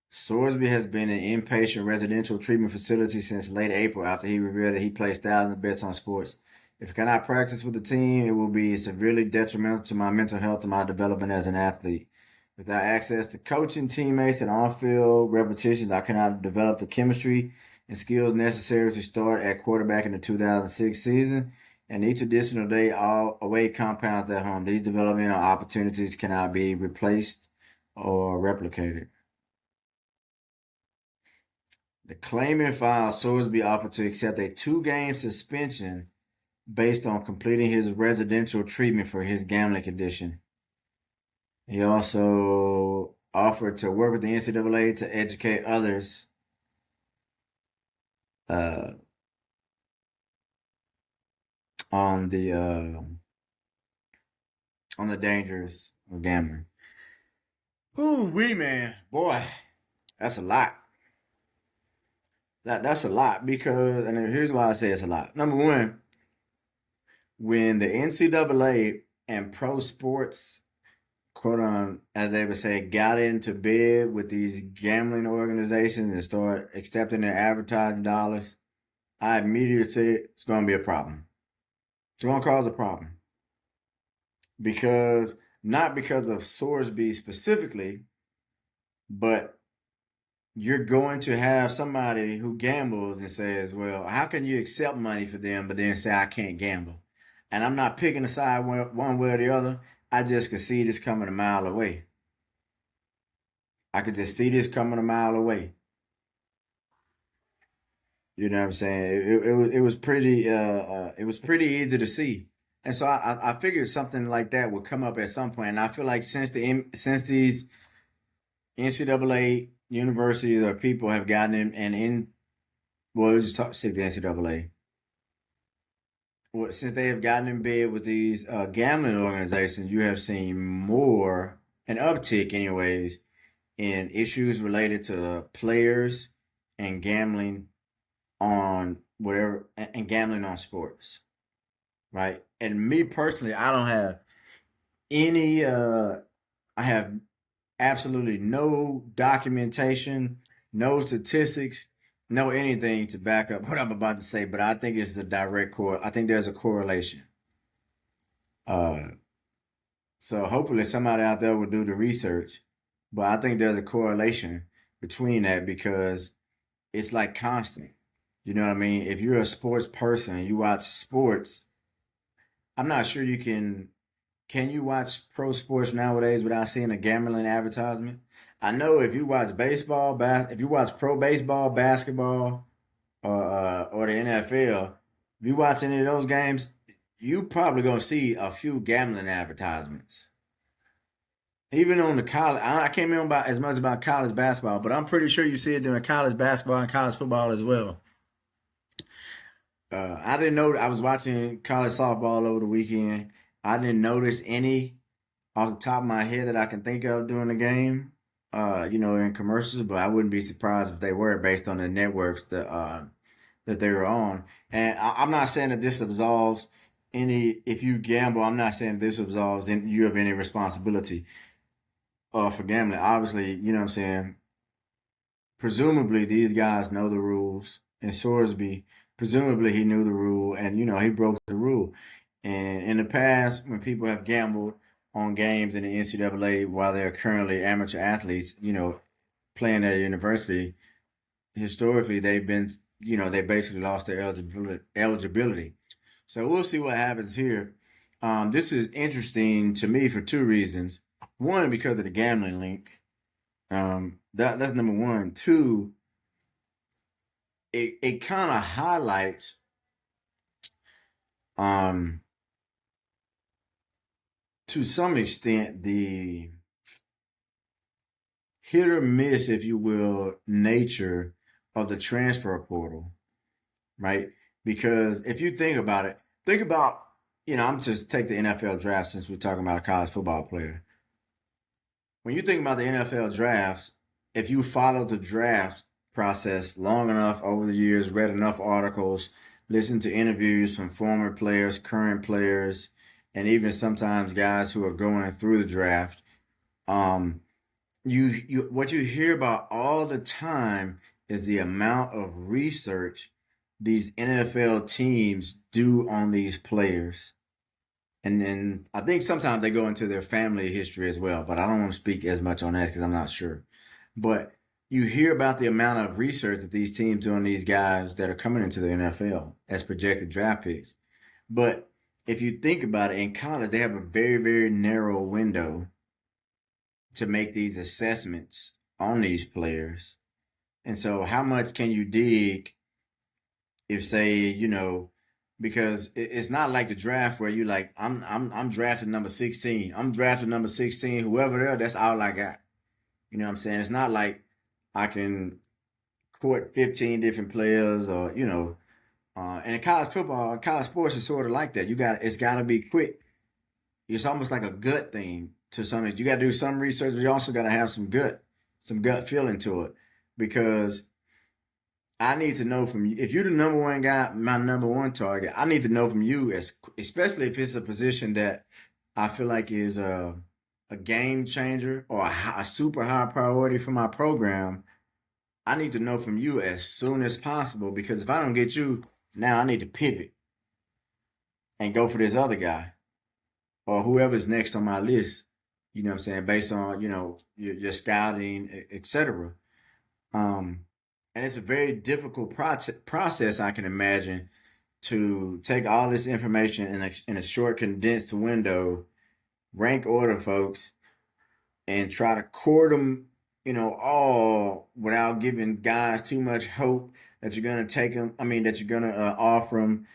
Sorby has been in inpatient residential treatment facility since late April after he revealed that he placed thousands of bets on sports. If I cannot practice with the team, it will be severely detrimental to my mental health and my development as an athlete. Without access to coaching, teammates, and on-field repetitions, I cannot develop the chemistry and skills necessary to start at quarterback in the 2006 season. And each additional day away compounds that harm. These developmental opportunities cannot be replaced or replicated. The claimant filed Sorby offered to accept a 2-game suspension based on completing his residential treatment for his gambling condition. He also offered to work with the NCAA to educate others on the dangers of gambling. Ooh, man, boy, that's a lot. That's a lot because, and here's why I say it's a lot. Number one, when the NCAA and pro sports, quote on, as they would say, got into bed with these gambling organizations and started accepting their advertising dollars, I immediately said it's going to be a problem. It's going to cause a problem. Not because of Sorby specifically, but you're going to have somebody who gambles and says, well, how can you accept money for them, but then say, I can't gamble? And I'm not picking a side one way or the other. I just could see this coming a mile away. I could just see this coming a mile away. You know what I'm saying? It was pretty easy to see. And so I figured something like that would come up at some point. And I feel like since these NCAA universities or people have gotten well, let's just stick to NCAA. Well, since they have gotten in bed with these gambling organizations, you have seen an uptick, anyways, in issues related to players and gambling on whatever, and gambling on sports, right? And me personally, I don't have any. I have absolutely no documentation, no statistics, no anything to back up what I'm about to say, but I think it's a direct I think there's a correlation. Uh, so hopefully somebody out there will do the research, but I think there's a correlation between that because it's like constant. You know what I mean? If you're a sports person, you watch sports, I'm not sure you can you watch pro sports nowadays without seeing a gambling advertisement? I know if you watch if you watch pro baseball, basketball, or the NFL, if you watch any of those games, you probably gonna see a few gambling advertisements. Even on the college, I can't remember as much about college basketball, but I'm pretty sure you see it during college basketball and college football as well. I didn't know. I was watching college softball over the weekend. I didn't notice any off the top of my head that I can think of during the game, in commercials, but I wouldn't be surprised if they were based on the networks that they were on. And I'm not saying that this absolves if you gamble, I'm not saying this absolves you of any responsibility for gambling. Obviously, you know what I'm saying? Presumably, these guys know the rules, and Sorby, presumably, he knew the rule, and, he broke the rule. And in the past, when people have gambled on games in the NCAA while they're currently amateur athletes, playing at a university, historically they've been, they basically lost their eligibility. So we'll see what happens here. This is interesting to me for two reasons. One, because of the gambling link. That's number one. Two, it kind of highlights um to some extent the hit or miss, if you will, nature of the transfer portal, right? Because if you think about it, think about, I'm just take the NFL draft since we're talking about a college football player. When you think about the NFL draft, if you follow the draft process long enough over the years, read enough articles, listened to interviews from former players, current players, and even sometimes guys who are going through the draft, um, you what you hear about all the time is the amount of research these NFL teams do on these players. And then I think sometimes they go into their family history as well, but I don't want to speak as much on that because I'm not sure. But you hear about the amount of research that these teams do on these guys that are coming into the NFL as projected draft picks. But if you think about it, in college, they have a very, very narrow window to make these assessments on these players. And so how much can you dig if say, because it's not like the draft where you like, I'm drafting number 16. I'm drafting number 16, whoever there, that's all I got. You know what I'm saying? It's not like I can court 15 different players or, and in college football, college sports is sort of like that. It's gotta be quick. It's almost like a gut thing to some extent. You gotta do some research, but you also gotta have some gut feeling to it. Because I need to know from you if you're the number one guy, my number one target. I need to know from you, especially if it's a position that I feel like is a game changer or a super high priority for my program. I need to know from you as soon as possible because if I don't get you, now I need to pivot and go for this other guy or whoever's next on my list. You know what I'm saying? Based on your scouting, etc. Um, and it's a very difficult process, I can imagine, to take all this information in a short, condensed window, rank order folks, and try to court them, all without giving guys too much hope that you're going to take them. I mean, that you're going to offer them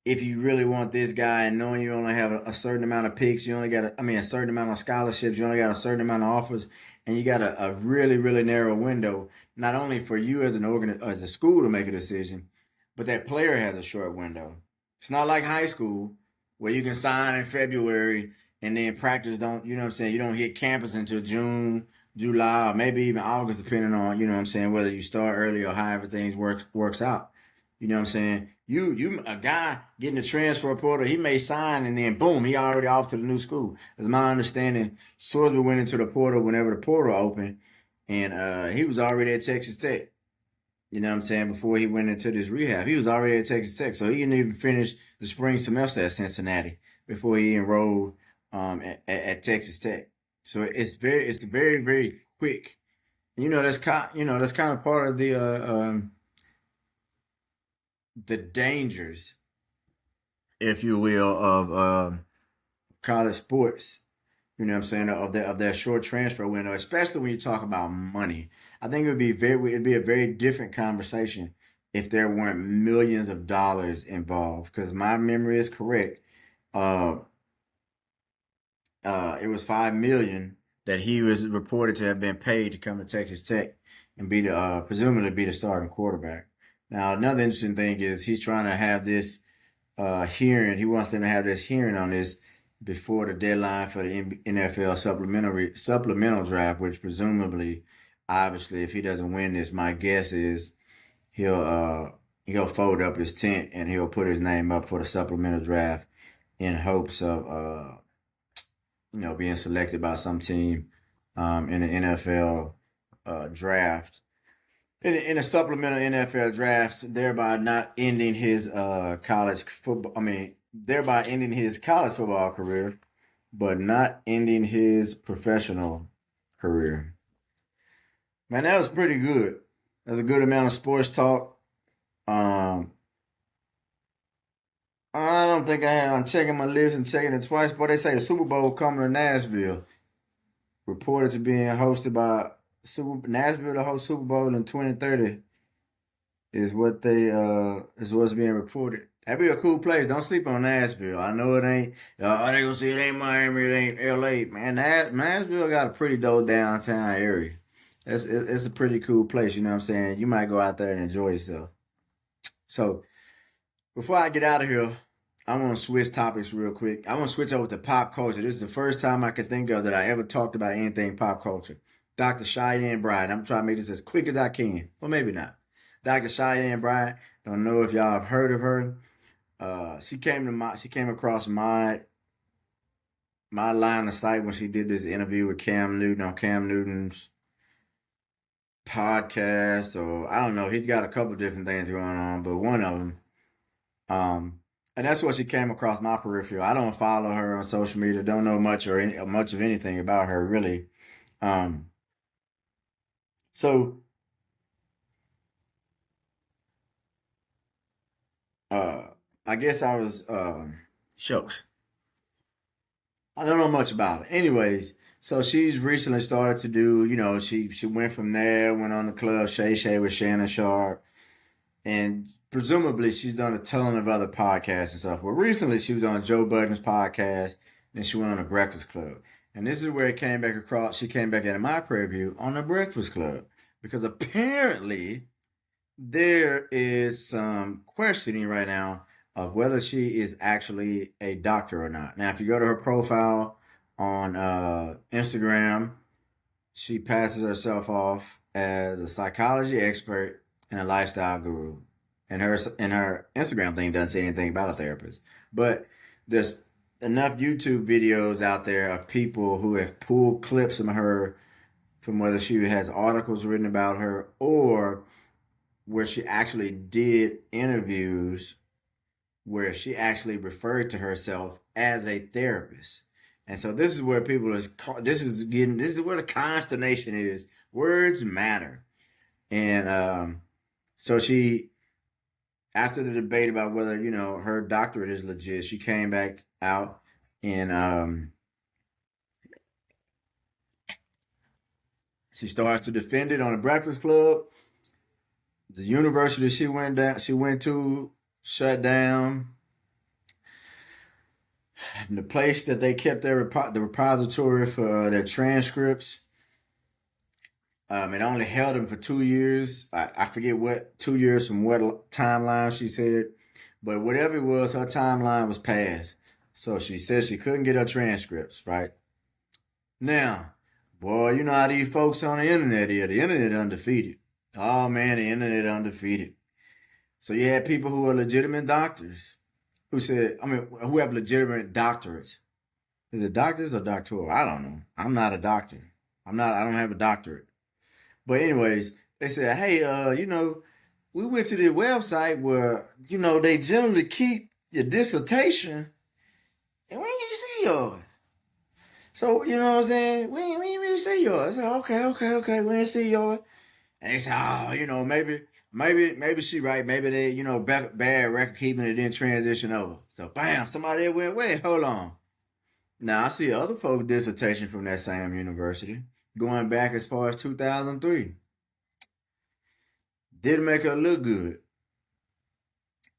if you really want this guy and knowing you only have a certain amount of picks, you only got a certain amount of scholarships, you only got a certain amount of offers, and you got a really, really narrow window, not only for you as as a school to make a decision, but that player has a short window. It's not like high school where you can sign in February and then practice don't, you know what I'm saying, you don't hit campus until June, July, or maybe even August, depending on, you know what I'm saying, whether you start early or however things works out. You know what I'm saying? You a guy getting the transfer portal, he may sign and then boom, he already off to the new school. As my understanding, Sorby went into the portal whenever the portal opened, and he was already at Texas Tech. You know what I'm saying? Before he went into this rehab, he was already at Texas Tech, so he didn't even finish the spring semester at Cincinnati before he enrolled at Texas Tech. So it's very very quick. That's kind of part of the dangers, if you will, of college sports. You know what I'm saying? Of their short transfer window, especially when you talk about money. I think it'd be a very different conversation if there weren't millions of dollars involved. Because my memory is correct. Uh, it was 5 million that he was reported to have been paid to come to Texas Tech and be the presumably be the starting quarterback. Now, another interesting thing is he's trying to have this hearing. He wants them to have this hearing on this before the deadline for the NFL supplemental draft, which presumably, obviously, if he doesn't win this, my guess is he'll fold up his tent and he'll put his name up for the supplemental draft in hopes of being selected by some team in the NFL draft. In a supplemental NFL draft, thereby not ending his college football. I mean, thereby ending his college football career, but not ending his professional career. Man, that was pretty good. That's a good amount of sports talk. Um, I don't think I have. I'm checking my list and checking it twice. But they say the Super Bowl coming to Nashville. Reported to being hosted by Super Nashville to host Super Bowl in 2030 is what they is what's being reported. That'd be a cool place. Don't sleep on Nashville. I know it ain't. They gonna say it ain't Miami, it ain't L.A. Man, Nashville got a pretty dope downtown area. It's a pretty cool place. You know what I'm saying? You might go out there and enjoy yourself. So before I get out of here, I want to switch topics real quick. I want to switch over to pop culture. This is the first time I can think of that I ever talked about anything pop culture. Dr. Cheyenne Bryant. I'm trying to make this as quick as I can. Well, maybe not. Dr. Cheyenne Bryant. Don't know if y'all have heard of her. She came across my line of sight when she did this interview with Cam Newton on Cam Newton's podcast. Or I don't know. He's got a couple different things going on, but one of them. And that's what she came across my peripheral. I don't follow her on social media. Don't know much of anything about her really. Um, so uh, I guess I was shucks. I don't know much about it. Anyways, so she's recently started to do. She went from there, went on the club Shay Shay with Shannon Sharp, and presumably she's done a ton of other podcasts and stuff. Well, recently she was on Joe Budden's podcast, and she went on the Breakfast Club. And this is where it came back across. She came back into my preview on the Breakfast Club because apparently there is some questioning right now of whether she is actually a doctor or not. Now, if you go to her profile on Instagram, she passes herself off as a psychology expert and a lifestyle guru. And her Instagram thing doesn't say anything about a therapist. But there's enough YouTube videos out there of people who have pulled clips of her from whether she has articles written about her or where she actually did interviews where she actually referred to herself as a therapist. And so this is where this is where the consternation is. Words matter. And so she, after the debate about whether, her doctorate is legit, she came back out and she starts to defend it on the Breakfast Club. The university she went to shut down. And the place that they kept the repository for their transcripts, it only held them for 2 years. I forget what 2 years from what timeline she said, but whatever it was, her timeline was passed. So she said she couldn't get her transcripts, right? Now, boy, you know how these folks on the internet is. The internet undefeated. Oh man, the internet undefeated. So you had people who are legitimate doctors who have legitimate doctorates. Is it doctors or doctoral? I don't know. I'm not a doctor. I don't have a doctorate. But anyways, they said, hey, we went to this website where, they generally keep your dissertation and we didn't see yours. So, you know what I'm saying? We ain't really see yours. I said, okay, we didn't see yours. And they said, oh, maybe she right. Maybe they, bad record keeping it didn't transition over. So, bam, somebody went, wait, hold on. Now, I see other folks' dissertation from that same university going back as far as 2003. Didn't make her look good.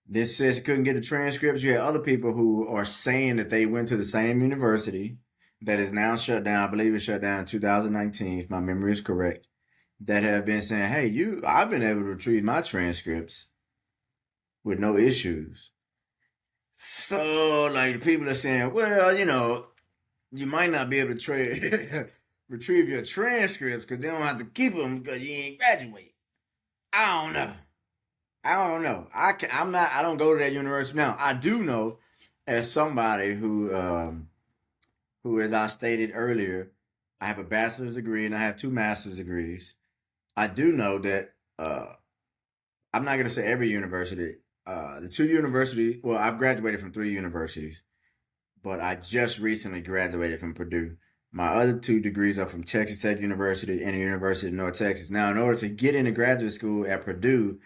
This says she couldn't get the transcripts. You had other people who are saying that they went to the same university that is now shut down. I believe it shut down in 2019, if my memory is correct. That have been saying, hey, I've been able to retrieve my transcripts with no issues. So, like, the people are saying, well, you might not be able to retrieve your transcripts because they don't have to keep them because you ain't graduate. I don't know. I don't go to that university now. I do know, as somebody who, as I stated earlier, I have a bachelor's degree and I have two master's degrees. I do know that I'm not going to say every university. The two universities, I've graduated from three universities, but I just recently graduated from Purdue. My other two degrees are from Texas Tech University and the University of North Texas. Now, in order to get into graduate school at Purdue,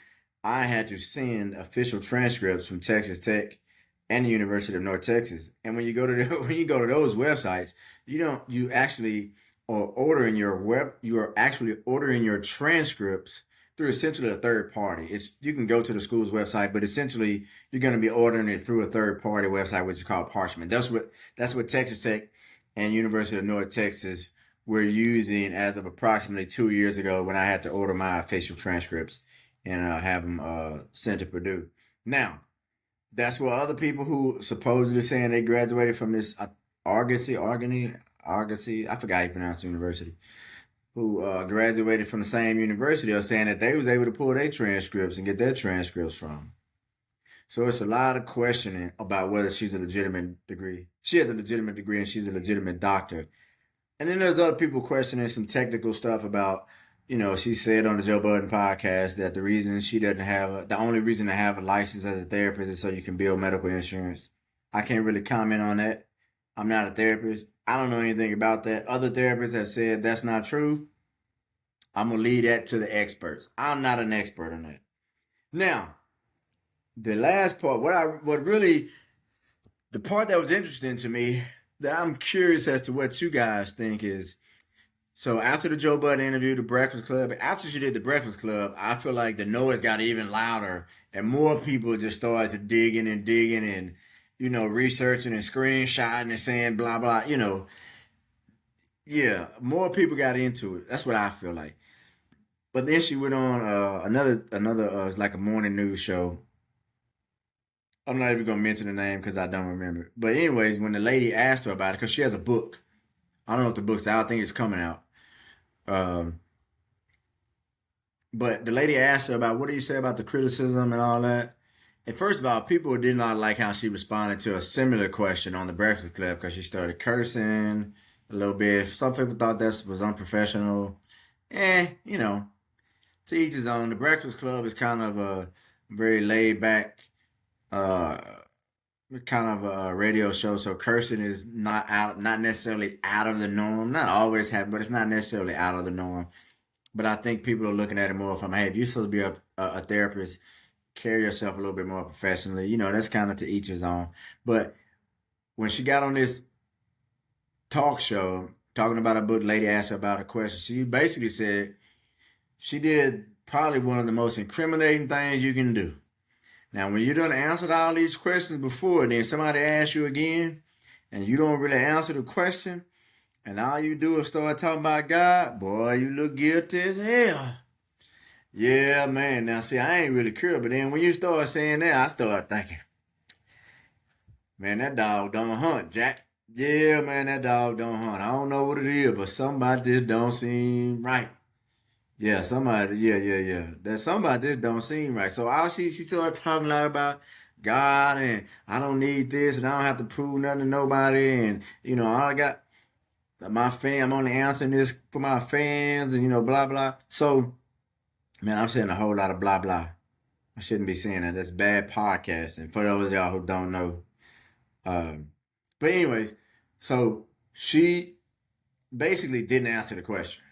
I had to send official transcripts from Texas Tech and the University of North Texas. And when you go to when you go to those websites, you actually are ordering you are actually ordering your transcripts through essentially a third party. It's you can go to the school's website, but essentially you're going to be ordering it through a third party website, which is called Parchment. That's what Texas Tech and University of North Texas were using as of approximately 2 years ago when I had to order my official transcripts and have them sent to Purdue. Now, that's what other people who supposedly saying they graduated from this Argosy, I forgot how you pronounce the university, who graduated from the same university are saying that they was able to pull their transcripts and get their transcripts from. So it's a lot of questioning about whether she's a legitimate degree. She has a legitimate degree and she's a legitimate doctor. And then there's other people questioning some technical stuff about, she said on the Joe Budden podcast that the only reason to have a license as a therapist is so you can bill medical insurance. I can't really comment on that. I'm not a therapist. I don't know anything about that. Other therapists have said that's not true. I'm going to leave that to the experts. I'm not an expert on that. Now, the last part, the part that was interesting to me, that I'm curious as to what you guys think is, so after the Joe Budden interview, the Breakfast Club, after she did the Breakfast Club, I feel like the noise got even louder and more people just started to digging and, researching and screenshotting and saying blah, blah, yeah, more people got into it. That's what I feel like. But then she went on another like a morning news show. I'm not even gonna mention the name because I don't remember. But anyways, when the lady asked her about it, because she has a book, I don't know if the book's out. I think it's coming out. Um, but the lady asked her about what do you say about the criticism and all that. And first of all, people did not like how she responded to a similar question on the Breakfast Club because she started cursing a little bit. Some people thought that was unprofessional. To each his own. The Breakfast Club is kind of a very laid back uh kind of a radio show, so cursing is not necessarily out of the norm. Not always happen, but it's not necessarily out of the norm. But I think people are looking at it more from, hey, if you're supposed to be a therapist, carry yourself a little bit more professionally. That's kind of to each his own. But when she got on this talk show talking about a book, lady asked her about a question. She basically said she did probably one of the most incriminating things you can do. Now, when you done answered all these questions before, and then somebody asks you again, and you don't really answer the question, and all you do is start talking about God, boy, you look guilty as hell. Yeah, man. Now, see, I ain't really curious, but then when you start saying that, I start thinking, man, that dog don't hunt, Jack. Yeah, man, that dog don't hunt. I don't know what it is, but somebody just don't seem right. Yeah, somebody, yeah. That somebody just don't seem right. So all she started talking a lot about God and I don't need this and I don't have to prove nothing to nobody and all I got my I'm only answering this for my fans and blah blah. So man, I'm saying a whole lot of blah blah. I shouldn't be saying that. That's bad podcasting for those of y'all who don't know. Um, but anyways, so she basically didn't answer the question.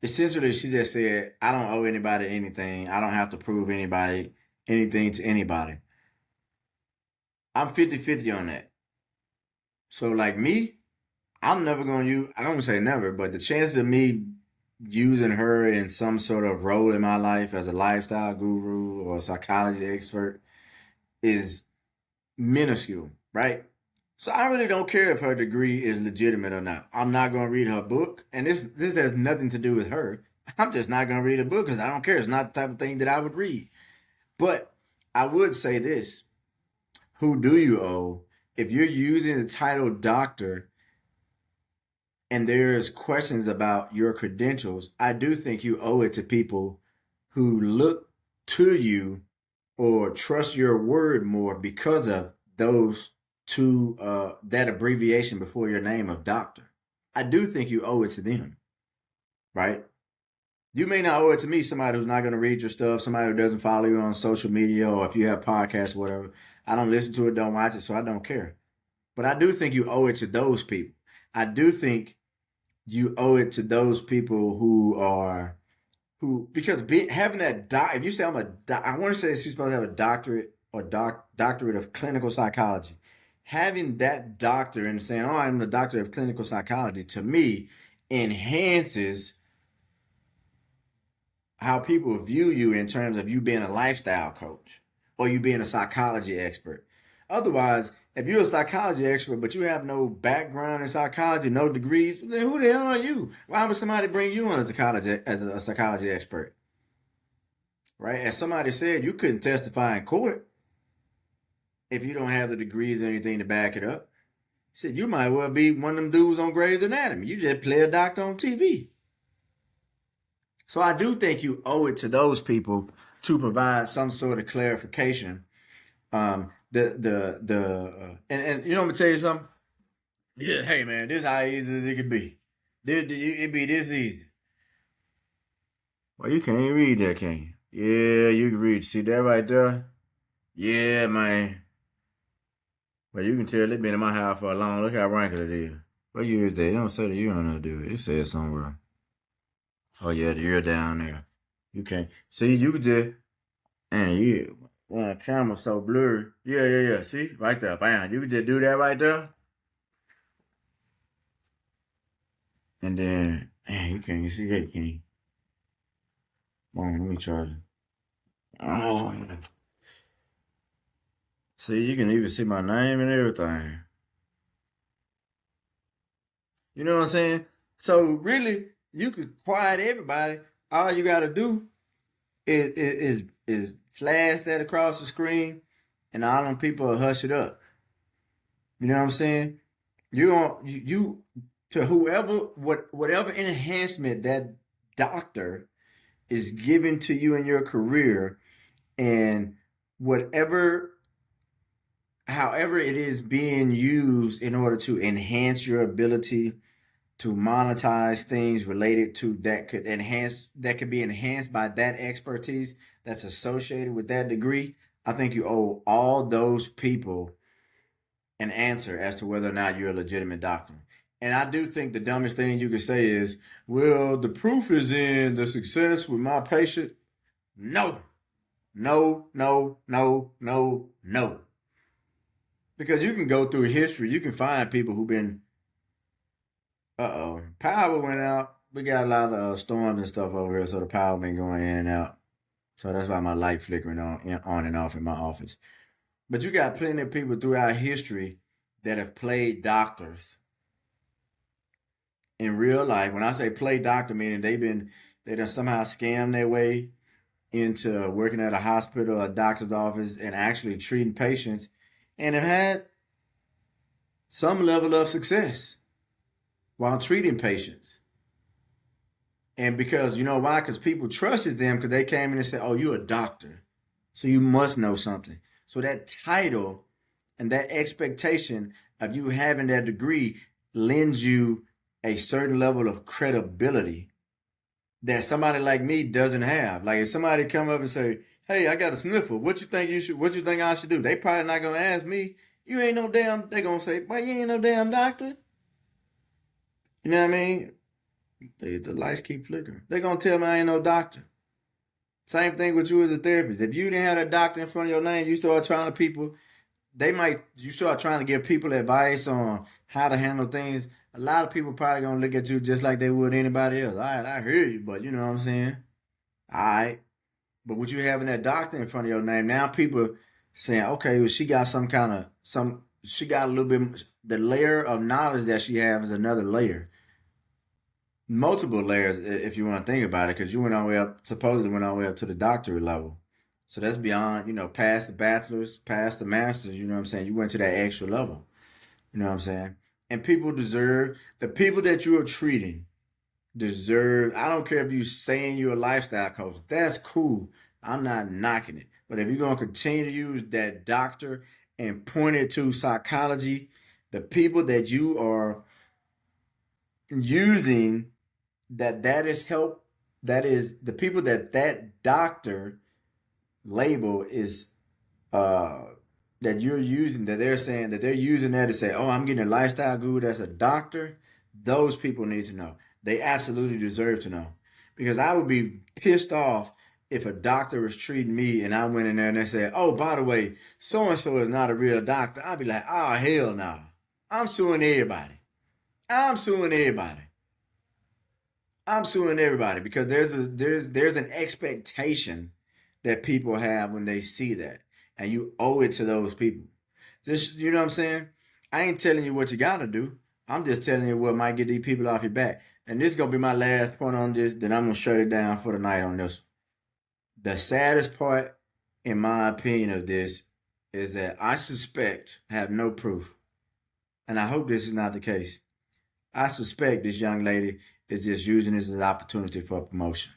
Essentially, she just said, I don't owe anybody anything. I don't have to prove anybody anything to anybody. I'm 50-50 on that. So like me, I'm never going to use, I don't say never, but the chances of me using her in some sort of role in my life as a lifestyle guru or psychology expert is minuscule, right? So I really don't care if her degree is legitimate or not. I'm not going to read her book, and this has nothing to do with her. I'm just not going to read a book because I don't care. It's not the type of thing that I would read. But I would say this: who do you owe? If you're using the title doctor and there's questions about your credentials, I do think you owe it to people who look to you or trust your word more because of those two that abbreviation before your name of doctor. I do think you owe it to them, right? You may not owe it to me, somebody who's not going to read your stuff, somebody who doesn't follow you on social media, or if you have podcasts, whatever. I don't listen to it, don't watch it, so I don't care. But I do think you owe it to those people. I do think you owe it to those people because having that if you say I want to say you're supposed to have a doctorate or doctorate of clinical psychology. Having that doctor and saying, "Oh, I'm the doctor of clinical psychology," to me enhances how people view you in terms of you being a lifestyle coach or you being a psychology expert. Otherwise, if you're a psychology expert but you have no background in psychology, no degrees, then who the hell are you? Why would somebody bring you on as a psychology expert? Right? As somebody said, you couldn't testify in court if you don't have the degrees or anything to back it up. He said you might well be one of them dudes on Grey's Anatomy. You just play a doctor on TV. So I do think you owe it to those people to provide some sort of clarification. And you know, I'm gonna tell you something. Yeah, hey man, this how easy as it could be. It be this easy. Well, you can't even read that, can you? Yeah, you can read. See that right there? Yeah, man. Well, you can tell they've been in my house for a long. Look how wrinkled it is. What year is that? It don't say the year on there, do it? It says somewhere. Oh yeah, the year down there. You can't see. You could just and you. The camera's so blurry. Yeah, yeah, yeah. See, right there, bam. You can just do that right there, and then man, you can't see that, can you? Come on, let me try to. Oh, see, you can even see my name and everything. You know what I'm saying? So really, you could quiet everybody. All you gotta do is flash that across the screen, and all them people will hush it up. You know what I'm saying? You to whatever enhancement that doctor is given to you in your career, and whatever however it is being used in order to enhance your ability to monetize things related to that could be enhanced by that expertise that's associated with that degree. I think you owe all those people an answer as to whether or not you're a legitimate doctor. And I do think the dumbest thing you could say is, well, the proof is in the success with my patient. No, no, no, no, no, no. Because you can go through history, you can find people who've been, power went out. We got a lot of storms and stuff over here, so the power been going in and out. So that's why my light flickering on and off in my office. But you got plenty of people throughout history that have played doctors in real life. When I say play doctor, meaning they done somehow scammed their way into working at a hospital or a doctor's office and actually treating patients and have had some level of success while treating patients. And because you know why? Because people trusted them because they came in and said, "Oh, you're a doctor, so you must know something." So that title and that expectation of you having that degree lends you a certain level of credibility that somebody like me doesn't have. Like if somebody come up and say, "Hey, I got a sniffle. What you think I should do?" They probably not gonna ask me. You ain't no damn. They gonna say, "Well, you ain't no damn doctor." You know what I mean? The lights keep flickering. They gonna tell me I ain't no doctor. Same thing with you as a therapist. If you didn't have a doctor in front of your name, you start trying to people. You start trying to give people advice on how to handle things. A lot of people probably gonna look at you just like they would anybody else. All right, I hear you, but you know what I'm saying? All right. But with you having that doctor in front of your name, now people saying, okay, well, she got she got a little bit, the layer of knowledge that she has is another layer. Multiple layers, if you want to think about it, because you went all the way up, supposedly went all the way up to the doctorate level. So that's beyond, past the bachelor's, past the master's, you know what I'm saying? You went to that extra level, you know what I'm saying? And the people that you are treating deserve, I don't care if you saying you're a lifestyle coach, that's cool. I'm not knocking it. But if you're going to continue to use that doctor and point it to psychology, the people that you are using that is help, that is the people that doctor label is uh that you're using, that they're saying that they're using that to say, oh, I'm getting a lifestyle guru that's a doctor, those people need to know. They absolutely deserve to know. Because I would be pissed off if a doctor was treating me and I went in there and they said, oh, by the way, so and so is not a real doctor. I'd be like, oh, hell no. I'm suing everybody. I'm suing everybody. I'm suing everybody because there's an expectation that people have when they see that, and you owe it to those people. Just you know what I'm saying? I ain't telling you what you gotta do. I'm just telling you what might get these people off your back. And this is gonna be my last point on this. Then I'm gonna shut it down for the night on this. The saddest part, in my opinion, of this is that I suspect, have no proof, and I hope this is not the case. I suspect this young lady is just using this as an opportunity for promotion.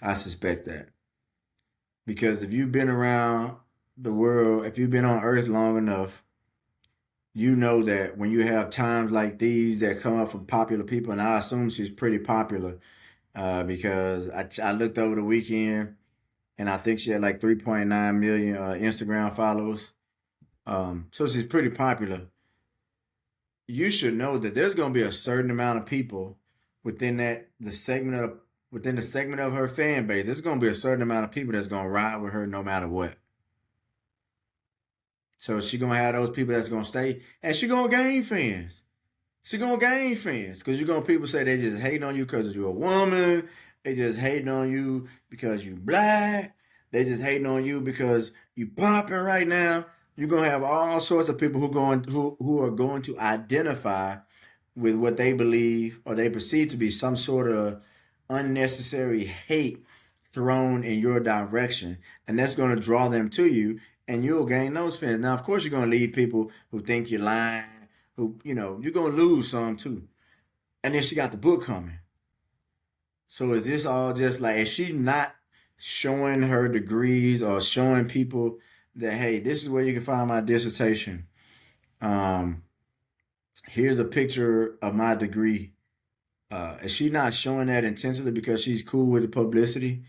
I suspect that. Because if you've been around the world, if you've been on Earth long enough, you know that when you have times like these that come up from popular people, and I assume she's pretty popular because I looked over the weekend and I think she had like 3.9 million Instagram followers. So she's pretty popular. You should know that there's going to be a certain amount of people within the segment of her fan base. There's going to be a certain amount of people that's going to ride with her no matter what. So she going to have those people that's going to stay, and she going to gain fans. She going to gain fans because you're going to people say they just hating on you because you're a woman. They just hating on you because you black. They just hating on you because you popping right now. You're gonna have all sorts of people who are going to identify with what they believe or they perceive to be some sort of unnecessary hate thrown in your direction, and that's going to draw them to you, and you'll gain those fans. Now, of course, you're going to leave people who think you're lying, who you're going to lose some too. And then she got the book coming. So is this all just like, is she not showing her degrees or showing people that, hey, this is where you can find my dissertation. Um, Here's a picture of my degree. Is she not showing that intentionally because she's cool with the publicity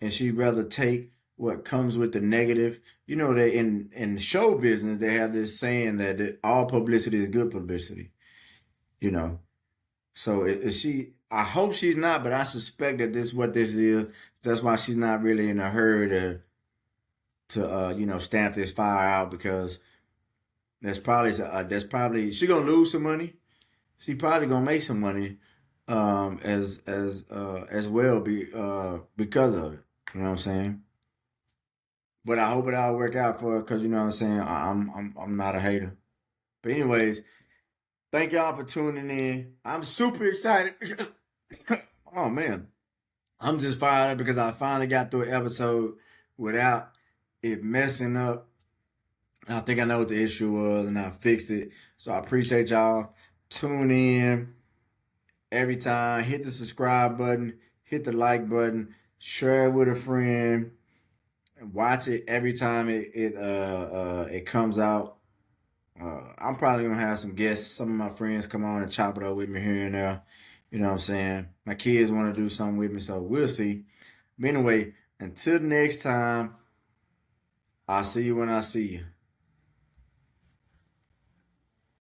and she'd rather take what comes with the negative? You know that in show business they have this saying that all publicity is good publicity. You know, so is she? I hope she's not, but I suspect that this is what this is. That's why she's not really in a hurry to stamp this fire out because that's probably she gonna lose some money. She probably gonna make some money, as well because of it. You know what I'm saying? But I hope it all work out for her because you know what I'm saying. I'm not a hater. But anyways, thank y'all for tuning in. I'm super excited. Oh man, I'm just fired up because I finally got through an episode without it messing up. I think I know what the issue was and I fixed it. So I appreciate y'all. Tune in every time. Hit the subscribe button, hit the like button, share it with a friend, and watch it every time it comes out. I'm probably gonna have some guests. Some of my friends come on and chop it up with me here and there. You know what I'm saying? My kids want to do something with me, so we'll see. But anyway, until next time, I'll see you when I see you.